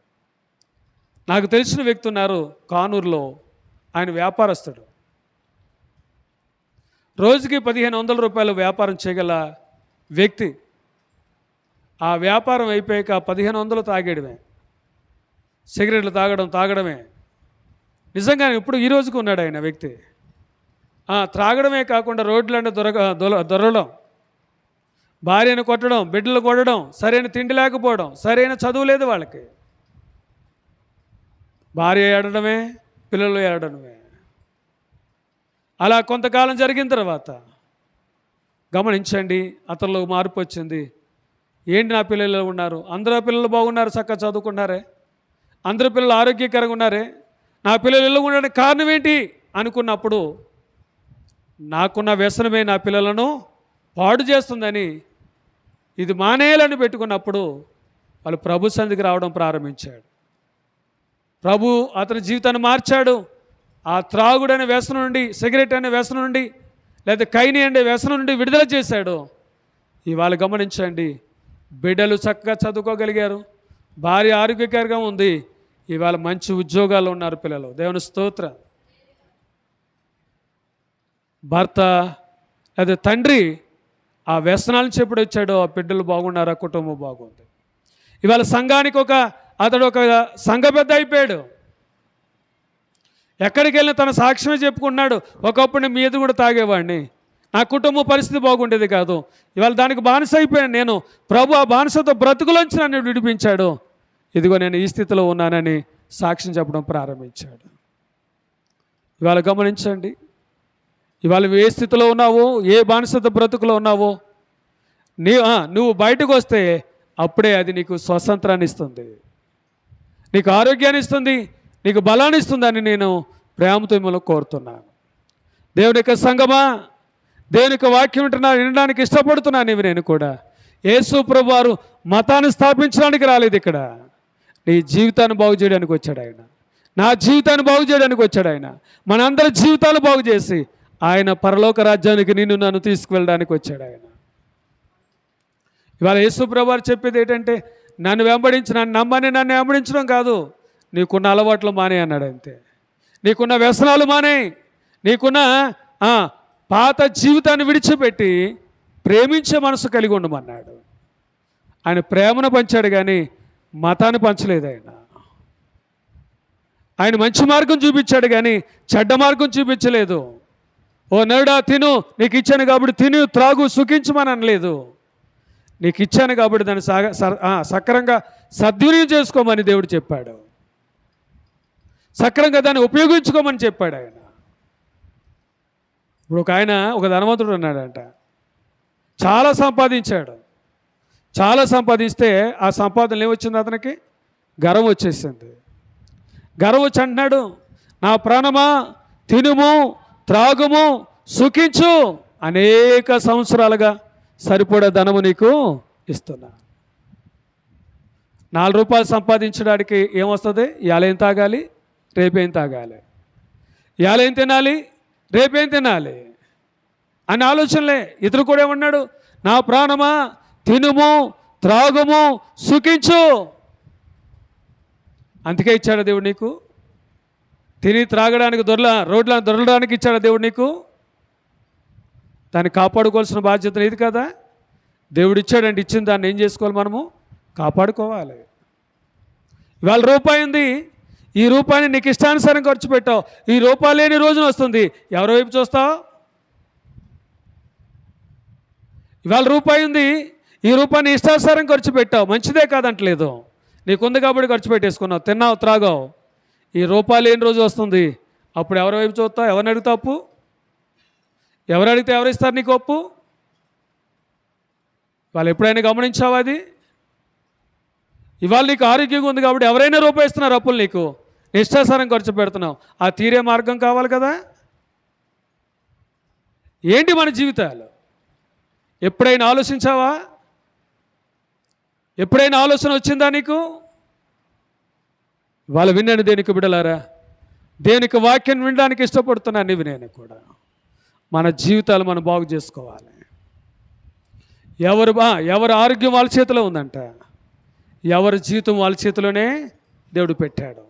నాకు తెలిసిన వ్యక్తి ఉన్నారు కానూరులో, ఆయన వ్యాపారస్తుడు. రోజుకి 1500 రూపాయలు వ్యాపారం చేయగల వ్యక్తి. ఆ వ్యాపారం అయిపోయాక 1500 తాగేయడమే, సిగరెట్లు తాగడమే. నిజంగా ఇప్పుడు ఈ రోజుకు ఉన్నాడు ఆయన వ్యక్తి. త్రాగడమే కాకుండా రోడ్లన్నీ దొరలడం, భార్యను కొట్టడం, బిడ్డలు కొట్టడం, సరైన తిండి లేకపోవడం, సరైన చదువు లేదు వాళ్ళకి, భార్య ఏడడమే, పిల్లలు ఏడడమే. అలా కొంతకాలం జరిగిన తర్వాత గమనించండి, అతనిలో మార్పు వచ్చింది. ఏంటి, నా పిల్లలు ఉన్నారు, అందరూ పిల్లలు బాగున్నారు, చక్కగా చదువుకున్నారే, అందరూ పిల్లలు ఆరోగ్యకరంగా ఉన్నారే, నా పిల్లలు ఇల్లు ఉండడానికి కారణం ఏంటి అనుకున్నప్పుడు, నాకున్న వ్యసనమే నా పిల్లలను పాడు చేస్తుందని ఇది మానేయాలని పెట్టుకున్నప్పుడు వాళ్ళు ప్రభు సన్నిధికి రావడం ప్రారంభించాడు. ప్రభు అతని జీవితాన్ని మార్చాడు. ఆ త్రాగుడనే వ్యసనం నుండి, సిగరెట్ అనే వ్యసనం నుండి, లేదా కైని అనే వ్యసనం నుండి విడుదల చేశాడు. ఇవాళ గమనించండి, బిడ్డలు చక్కగా చదువుకోగలిగారు, భార్య ఆరోగ్యకరంగా ఉంది, ఇవాళ మంచి ఉద్యోగాలు ఉన్నారు పిల్లలు. దేవుని స్తోత్రం. భర్త లేదా తండ్రి ఆ వ్యసనాల నుంచి ఎప్పుడు వచ్చాడో ఆ బిడ్డలు బాగున్నారు, ఆ కుటుంబం బాగుంది. ఇవాళ సంఘానికి అతడు ఒక సంఘ పెద్ద అయిపోయాడు. ఎక్కడికి వెళ్ళినా తన సాక్ష్యమే చెప్పుకున్నాడు. ఒకప్పుడు నేను మీ ఎదురు కూడా తాగేవాడిని, నా కుటుంబ పరిస్థితి బాగుండేది కాదు, ఇవాళ దానికి బానిస అయిపోయాను నేను. ప్రభు ఆ బానిసతో బ్రతుకులోంచి నన్ను విడిపించాడు, ఇదిగో నేను ఈ స్థితిలో ఉన్నానని సాక్ష్యం చెప్పడం ప్రారంభించాడు. ఇవాళ గమనించండి, ఇవాళ ఏ స్థితిలో ఉన్నావో, ఏ బానిసత బ్రతుకులో ఉన్నావో, నువ్వు బయటకు వస్తే అప్పుడే అది నీకు స్వతంత్రాన్ని ఇస్తుంది, నీకు ఆరోగ్యాన్ని ఇస్తుంది, నీకు బలాన్ని ఇస్తుందని నేను ప్రేమతో మిమ్మల్ని కోరుతున్నాను. దేవుని యొక్క సంగమా, దేవుని యొక్క వాక్యం వినడానికి ఇష్టపడుతున్నాను. ఇవి నేను కూడా యేసు ప్రభు వారు మతాన్ని స్థాపించడానికి రాలేదు, ఇక్కడ నీ జీవితాన్ని బాగు చేయడానికి వచ్చాడు ఆయన. నా జీవితాన్ని బాగు చేయడానికి వచ్చాడు ఆయన. మనందరి జీవితాలు బాగు చేసి ఆయన పరలోక రాజ్యానికి నిన్ను నన్ను తీసుకువెళ్ళడానికి వచ్చాడు ఆయన. ఇవాళ యేసు ప్రభు వారు చెప్పేది ఏంటంటే, నన్ను వెంబడించి, నన్ను నమ్మని నన్ను వెంబడించడం కాదు, నీకున్న అలవాట్లు మానే అన్నాడు. అంతే, నీకున్న వ్యసనాలు మానే, నీకున్న పాత జీవితాన్ని విడిచిపెట్టి ప్రేమించే మనసు కలిగి ఉండమన్నాడు. ఆయన ప్రేమను పంచాడు కానీ మతాన్ని పంచలేదు. ఆయన మంచి మార్గం చూపించాడు కానీ చెడ్డ మార్గం చూపించలేదు. ఓ నరుడా తిను, నీకు ఇచ్చాను కాబట్టి తిను, త్రాగు, సుఖించమని అనలేదు. నీకు ఇచ్చాను కాబట్టి దాన్ని సక్రంగా సద్వినియోగం చేసుకోమని దేవుడు చెప్పాడు, సక్రంగా దాన్ని ఉపయోగించుకోమని చెప్పాడు ఆయన. ఇప్పుడు ఒక ధనవంతుడు ఉన్నాడంట, చాలా సంపాదించాడు. చాలా సంపాదిస్తే ఆ సంపాదన ఏమొచ్చింది, అతనికి గర్వం వచ్చేసింది. గర్వం వచ్చి అంటున్నాడు, నా ప్రాణమా తినుము, త్రాగుము, సుఖించు, అనేక సంవత్సరాలుగా సరిపడే ధనము నీకు ఇస్తున్నా. 4 రూపాయలు సంపాదించడానికి ఏమొస్తుంది? ఇవాళ ఏం తాగాలి, రేపేం తాగాలి, ఇవాళ ఏం తినాలి, రేపేం తినాలి అనే ఆలోచనలే. ఇతడు కూడా ఏమన్నాడు, నా ప్రాణమా తినుము, త్రాగుము, సుఖించు. అందుకే ఇచ్చాడు దేవుడు నీకు. తిని త్రాగడానికి రోడ్లను దొరలడానికి ఇచ్చాడు దేవుడు నీకు. దాన్ని కాపాడుకోవాల్సిన బాధ్యత ఇది కదా. దేవుడు ఇచ్చాడంటే ఇచ్చిన దాన్ని ఏం చేసుకోవాలి, మనము కాపాడుకోవాలి. ఇవాళ రూపాయి ఉంది, ఈ రూపాయిని నీకు ఇష్టానుసారం ఖర్చు పెట్టావు, ఈ రూపాయి లేని రోజున వస్తుంది, ఎవరి వైపు చూస్తావు? ఇవాళ రూపాయి ఉంది, ఈ రూపాయిని ఇష్టానుసారం ఖర్చు పెట్టావు, మంచిదే కాదంటలేదు, నీకుంది కాబట్టి ఖర్చు పెట్టేసుకున్నావు, తిన్నావు, త్రాగావు. ఈ రూపాయి లేని రోజు వస్తుంది, అప్పుడు ఎవరి వైపు చూస్తావు? ఎవరిని అడుగుతావు అప్పు? ఎవరు అడిగితే ఎవరు ఇస్తారు నీకు అప్పు? వాళ్ళు ఎప్పుడైనా గమనించావా? అది ఇవాళ నీకు ఆరోగ్యంగా ఉంది కాబట్టి ఎవరైనా రూపాయి ఇస్తున్నారు అప్పులు నీకు, ఇష్టాసారం ఖర్చు పెడుతున్నావు. ఆ తీరే మార్గం కావాలి కదా. ఏంటి మన జీవితాలు? ఎప్పుడైనా ఆలోచించావా? ఎప్పుడైనా ఆలోచన వచ్చిందా నీకు? వాళ్ళు విన్నాను దేనికి బిడ్డలారా, దేనికి వాక్యం వినడానికి ఇష్టపడుతున్నాను నీవు నేను కూడా. మన జీవితాలు మనం బాగు చేసుకోవాలి. ఎవరి ఆరోగ్యం వాళ్ళ చేతిలో ఉందంట, ఎవరి జీవితం వాళ్ళ చేతిలోనే దేవుడు పెట్టాడు.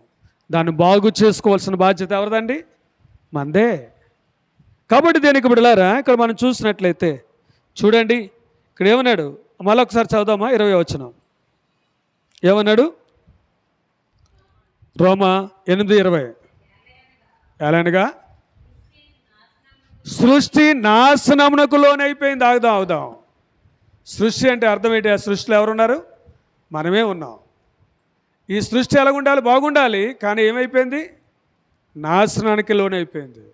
దాన్ని బాగు చేసుకోవాల్సిన బాధ్యత ఎవరిదండి? మందే. కాబట్టి దేనికి బిడ్డలారా, ఇక్కడ మనం చూసినట్లయితే చూడండి, ఇక్కడ ఏమన్నాడు మళ్ళొకసారి చదువుదామా? 20వ వచనం ఏమన్నాడు? రోమా 8:20 ఎలానగా సృష్టి నాశనమునకు లోనైపోయింది. ఆగుదాం. సృష్టి అంటే అర్థం ఏంటి? ఆ సృష్టిలో ఎవరున్నారు? మనమే ఉన్నాం. ఈ సృష్టి ఎలా ఉండాలి? బాగుండాలి. కానీ ఏమైపోయింది? నాశనానికి లోనైపోయింది.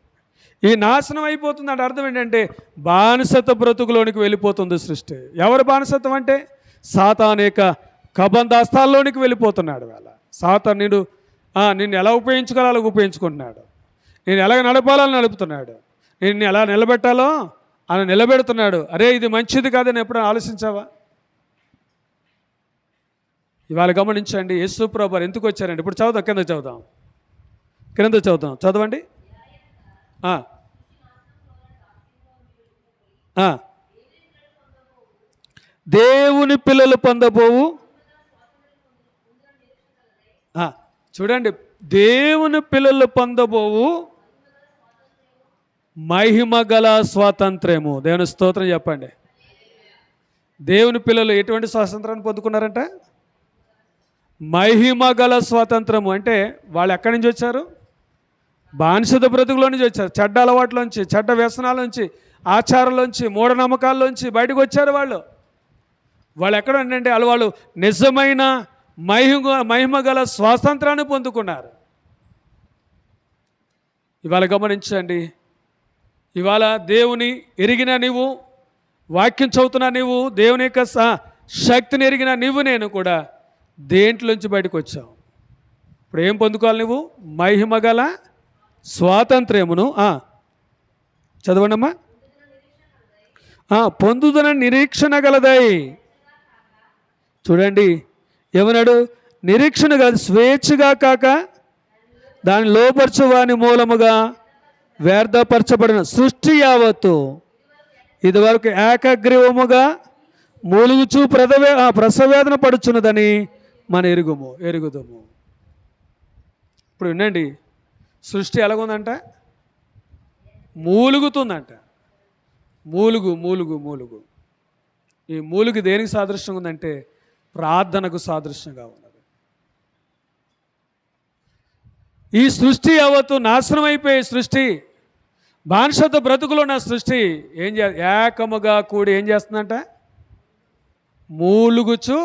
ఈ నాశనం అయిపోతుంది అంటే అర్థం ఏంటంటే బానిసత్వ బ్రతుకులోనికి వెళ్ళిపోతుంది సృష్టి. ఎవరు బానిసత్వం అంటే సాతాను యొక్క కబంధాస్తాల్లోనికి వెళ్ళిపోతున్నాడు. వాళ్ళ సాతాను నిన్ను ఎలా ఉపయోగించుకోవాలో అలా ఉపయోగించుకుంటున్నాడు. నేను ఎలాగ నడపాలని నడుపుతున్నాడు. నేను ఎలా నిలబెట్టాలో అలా నిలబెడుతున్నాడు. అరే ఇది మంచిది కాదని ఎప్పుడైనా ఆలోచించావా? ఇవాళ గమనించండి, యేసు ప్రభువు ఎందుకు వచ్చారండి? ఇప్పుడు చదువుదాం, కింద చదువుదాం. చదవండి. దేవుని పిల్లలు పొందబోవు. చూడండి, దేవుని పిల్లలు పొందబోవు మహిమ గల స్వాతంత్ర్యము. దేవుని స్తోత్రం చెప్పండి. దేవుని పిల్లలు ఎటువంటి స్వాతంత్రాన్ని పొందుకున్నారంట? మహిమ గల స్వాతంత్రము. అంటే వాళ్ళు ఎక్కడి నుంచి వచ్చారు? బానిసత బ్రతుకులో నుంచి వచ్చారు. చెడ్డ అలవాట్లోంచి, చెడ్డ వ్యసనాల్లోంచి, ఆచారాల్లోంచి, మూఢనమ్మకాల్లోంచి బయటకు వచ్చారు. వాళ్ళు ఎక్కడ అంటే వాళ్ళు నిజమైన మహిమ గల స్వాతంత్రాన్ని పొందుకున్నారు. ఇవాళ గమనించండి, ఇవాళ దేవుని ఎరిగిన నీవు, వాక్యం చదువుతున్న నీవు, దేవుని యొక్క శక్తిని ఎరిగిన నీవు నేను కూడా దేంట్లోంచి బయటకు వచ్చావు. ఇప్పుడు ఏం పొందుకోవాలి నువ్వు? మహిమ గల స్వాతంత్ర్యమును చదవండమ్మా. పొందుతున్న నిరీక్షణ గలదై. చూడండి ఏమన్నాడు? నిరీక్షణ కాదు, స్వేచ్ఛగా కాక దాన్ని లోపరచువాని మూలముగా వ్యర్థపరచబడిన సృష్టి యావత్తు ఇదివరకు ఏకగ్రీవముగా మూలుగుచూ ప్రసవేదన పడుచున్నదని మన ఎరుగుదము. ఇప్పుడు వినండి, సృష్టి ఎలాగుందంట? మూలుగుతుందంట. మూలుగు. ఈ మూలుగు దేనికి సాదృశ్యంగా ఉందంటే ప్రార్థనకు సాదృశ్యంగా ఉన్నది. ఈ సృష్టి యావత్తు నాశనం అయిపోయే సృష్టి, బానిసత్వ బ్రతుకులో ఉన్న సృష్టి ఏకముగా కూడి ఏం చేస్తుందంట? మూలుగుచు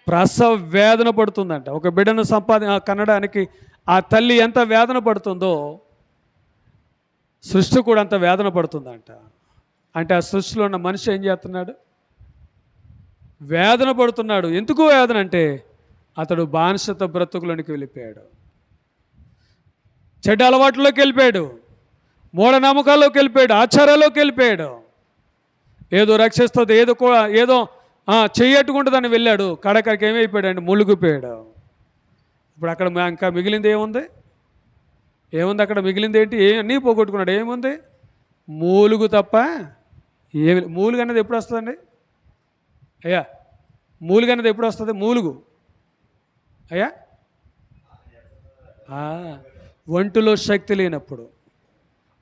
ప్రసవ వేదన పడుతుందంట. ఒక బిడ్డను కనడానికి ఆ తల్లి ఎంత వేదన పడుతుందో సృష్టి కూడా అంత వేదన పడుతుందంట. అంటే ఆ సృష్టిలో ఉన్న మనిషి ఏం చేస్తున్నాడు? వేదన పడుతున్నాడు. ఎందుకు వేదన అంటే అతడు బానిసత్వ బ్రతుకులోనికి వెళ్ళిపోయాడు, చెడ్డ అలవాట్లోకి వెళ్ళిపోయాడు, మూఢనమ్మకాల్లోకి వెళ్ళిపోయాడు, ఆచారాల్లోకి వెళ్ళిపోయాడు. ఏదో రక్షిస్తుంది, ఏదో చెయ్యట్టుకుంటుందని వెళ్ళాడు. కడకరికి ఏమైపోయాడు అంటే మునిగిపోయాడు. ఇప్పుడు అక్కడ ఇంకా మిగిలింది ఏముంది? అక్కడ మిగిలింది ఏంటి? అన్నీ పోగొట్టుకున్నాడు. ఏముంది? మూలుగు తప్ప ఏమి. మూలుగు అనేది ఎప్పుడు వస్తుందండి అయ్యా? మూలుగు అనేది ఎప్పుడు వస్తుంది? మూలుగు అయ్యా ఒంటిలో శక్తి లేనప్పుడు,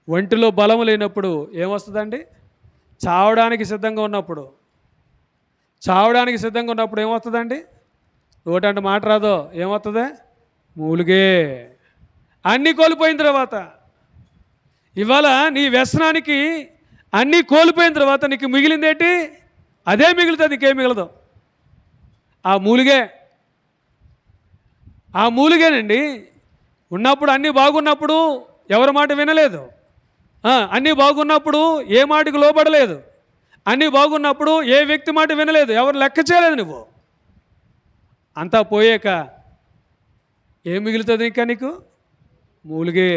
ఒంటిలో బలము లేనప్పుడు ఏమొస్తుందండి? చావడానికి సిద్ధంగా ఉన్నప్పుడు ఏమొస్తుందండి? ఒకటంటే మాట రాదో ఏమవుతుంది? మూలుగే. అన్నీ కోల్పోయిన తర్వాత, ఇవాళ నీ వ్యసనానికి అన్నీ కోల్పోయిన తర్వాత నీకు మిగిలిందేంటి? అదే మిగులుతుంది, నీకేం మిగలదు. ఆ మూలిగేనండి. ఉన్నప్పుడు అన్నీ బాగున్నప్పుడు ఎవరి మాట వినలేదు, అన్నీ బాగున్నప్పుడు ఏ మాటకు లోబడలేదు, అన్నీ బాగున్నప్పుడు ఏ వ్యక్తి మాట వినలేదు, ఎవరు లెక్క చేయలేదు నువ్వు. అంతా పోయాక ఏం మిగులుతుంది ఇంకా నీకు? మూలిగే.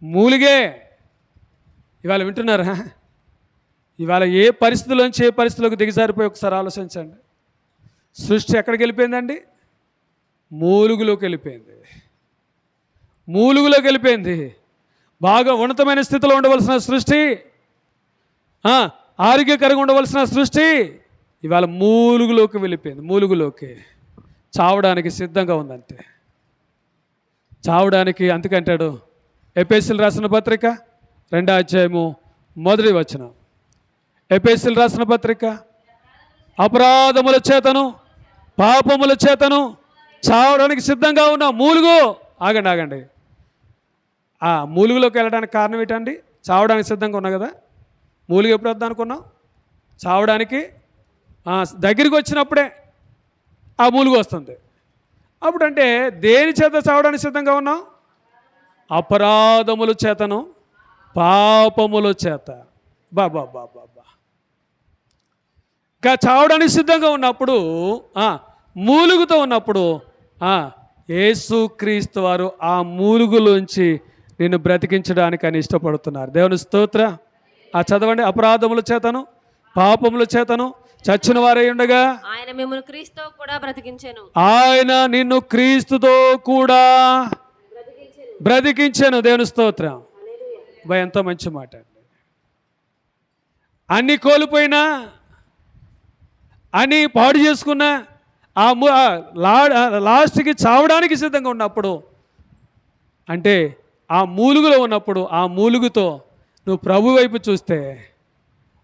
మూలిగే. ఇవాళ వింటున్నారా? ఇవాళ ఏ పరిస్థితుల్లోంచి ఏ పరిస్థితులకు దిగజారిపోయి ఒకసారి ఆలోచించండి. సృష్టి ఎక్కడికి వెళ్ళిపోయిందండి? మూలుగులోకి వెళ్ళిపోయింది. మూలుగులోకి వెళ్ళిపోయింది. బాగా ఉన్నతమైన స్థితిలో ఉండవలసిన సృష్టి, ఆరోగ్యకరంగా ఉండవలసిన సృష్టి ఇవాళ మూలుగులోకి వెళ్ళిపోయింది. మూలుగులోకి చావడానికి సిద్ధంగా ఉందంతే. చావడానికి. అందుకంటాడు ఎఫెసీయులకు రాసిన పత్రిక 2వ అధ్యాయము 1వ వచనం. ఎఫెసీయులకు రాసిన పత్రిక, అపరాధముల చేతను పాపముల చేతను చావడానికి సిద్ధంగా ఉన్న మూలుగు. ఆగండి. ఆ మూలుగులోకి వెళ్ళడానికి కారణం ఏంటండి? చావడానికి సిద్ధంగా ఉన్నా కదా. మూలుగు ఎప్పుడు వద్దా అనుకున్నాం? చావడానికి దగ్గరికి వచ్చినప్పుడే ఆ మూలుగు వస్తుంది. అప్పుడంటే దేని చేత చావడానికి సిద్ధంగా ఉన్నాం? అపరాధముల చేతను పాపముల చేత. బాబా ఇంకా చావడానికి సిద్ధంగా ఉన్నప్పుడు, మూలుగుతో ఉన్నప్పుడు యేసుక్రీస్తు వారు ఆ మూలుగులోంచి నిన్ను బ్రతికించడానికి అని ఇష్టపడుతున్నారు. దేవుని స్తోత్ర. చదవండి. అపరాధముల చేతను పాపముల చేతను చచ్చిన వారై ఉండగా ఆయన మిమ్మల్ని క్రీస్తుతో కూడా బ్రతికించెను. ఆయన నిన్ను క్రీస్తుతో కూడా బ్రతికించెను. దేవుని స్తోత్రం. ఎంతో మంచి మాట అండి. అన్నీ కోల్పోయినా, అన్నీ పాడు చేసుకున్నా, లాస్ట్కి చావడానికి సిద్ధంగా ఉన్నప్పుడు, అంటే ఆ మూలుగులో ఉన్నప్పుడు, ఆ మూలుగుతో నువ్వు ప్రభు వైపు చూస్తే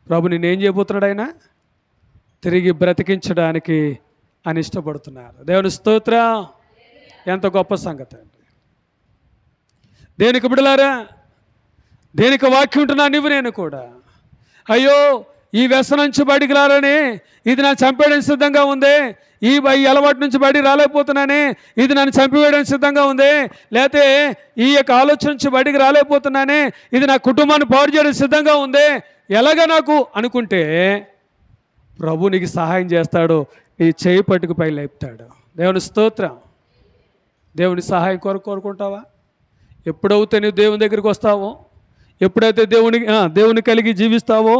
ప్రభు నిన్నేం చేయబోతున్నాడు? ఆయన తిరిగి బ్రతికించడానికి అని ఇష్టపడుతున్నారు. దేవుని స్తోత్రం. ఎంత గొప్ప సంగతి అండి. దేనికి బిడ్డలారా, దేనికి వాక్యం ఉంటున్నా నువ్వు నేను కూడా, అయ్యో ఈ వ్యసనం నుంచి బయటికి రాలని, ఇది నన్ను చంపేయడానికి సిద్ధంగా ఉంది, ఈ అలవాటు నుంచి బయటికి రాలేకపోతున్నానే, ఇది నన్ను చంపివేయడానికి సిద్ధంగా ఉంది, లేకపోతే ఈ యొక్క ఆలోచన నుంచి బయటికి రాలేకపోతున్నానే, ఇది నా కుటుంబాన్ని పాడు చేయడానికి సిద్ధంగా ఉంది, ఎలాగ నాకు అనుకుంటే ప్రభు నీకు సహాయం చేస్తాడు. నీ చేయి పట్టుకు పై లేపుతాడు. దేవుని స్తోత్రం. దేవుని సహాయం కోరుకుంటావా? ఎప్పుడైతే నువ్వు దేవుని దగ్గరికి వస్తావో, ఎప్పుడైతే దేవుని కలిగి జీవిస్తావో,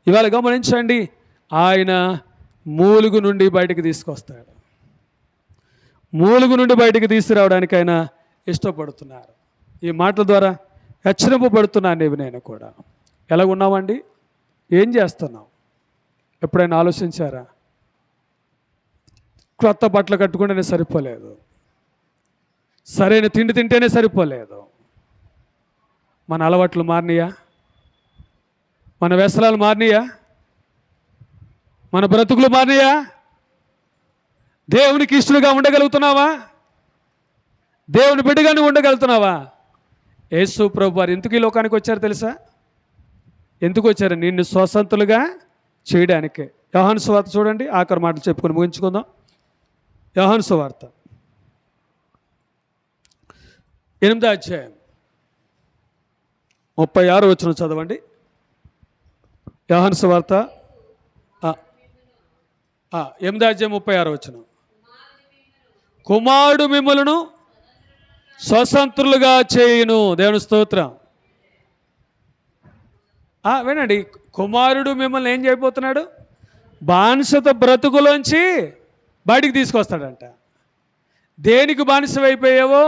ఇవాళ గమనించండి, ఆయన మూలుగు నుండి బయటికి తీసుకొస్తాడు. మూలుగు నుండి బయటికి తీసుకురావడానికి ఆయన ఇష్టపడుతున్నారు. ఈ మాటల ద్వారా హెచ్చరింపబడుతున్నాను నీవు నేను కూడా. ఎలాగున్నామండి? ఏం చేస్తున్నావు? ఎప్పుడైనా ఆలోచించారా? కొత్త బట్టలు కట్టుకుంటేనే సరిపోలేదు, సరైన తిండి తింటేనే సరిపోలేదు. మన అలవాట్లు మారినాయా? మన వ్యసనాలు మారినాయా? మన బ్రతుకులు మారినాయా? దేవునికి ఇష్టలుగా ఉండగలుగుతున్నావా? దేవుని బిడ్డగా నువ్వు ఉండగలుగుతున్నావా? యేసు ప్రభు వారు ఎందుకు ఈ లోకానికి వచ్చారు తెలుసా? ఎందుకు వచ్చారు? నిన్ను స్వతంత్రులుగా చేయడానికే. యోహాను సువార్త చూడండి, ఆఖరి మాటలు చెప్పుకొని ముగించుకుందాం. యోహాను సువార్త 8వ అధ్యాయం 36వ వచనం చదవండి. యోహాను సువార్త 8వ అధ్యాయం 36వ వచనం. కుమారుడు మిమ్మలను స్వతంత్రులుగా చేయును. దేవుని స్తోత్రం. వినండి, కుమారుడు మిమ్మల్ని ఏం చేయబోతున్నాడు? బానిసత బ్రతుకులోంచి బయటికి తీసుకొస్తాడంట. దేనికి బానిస అయిపోయావో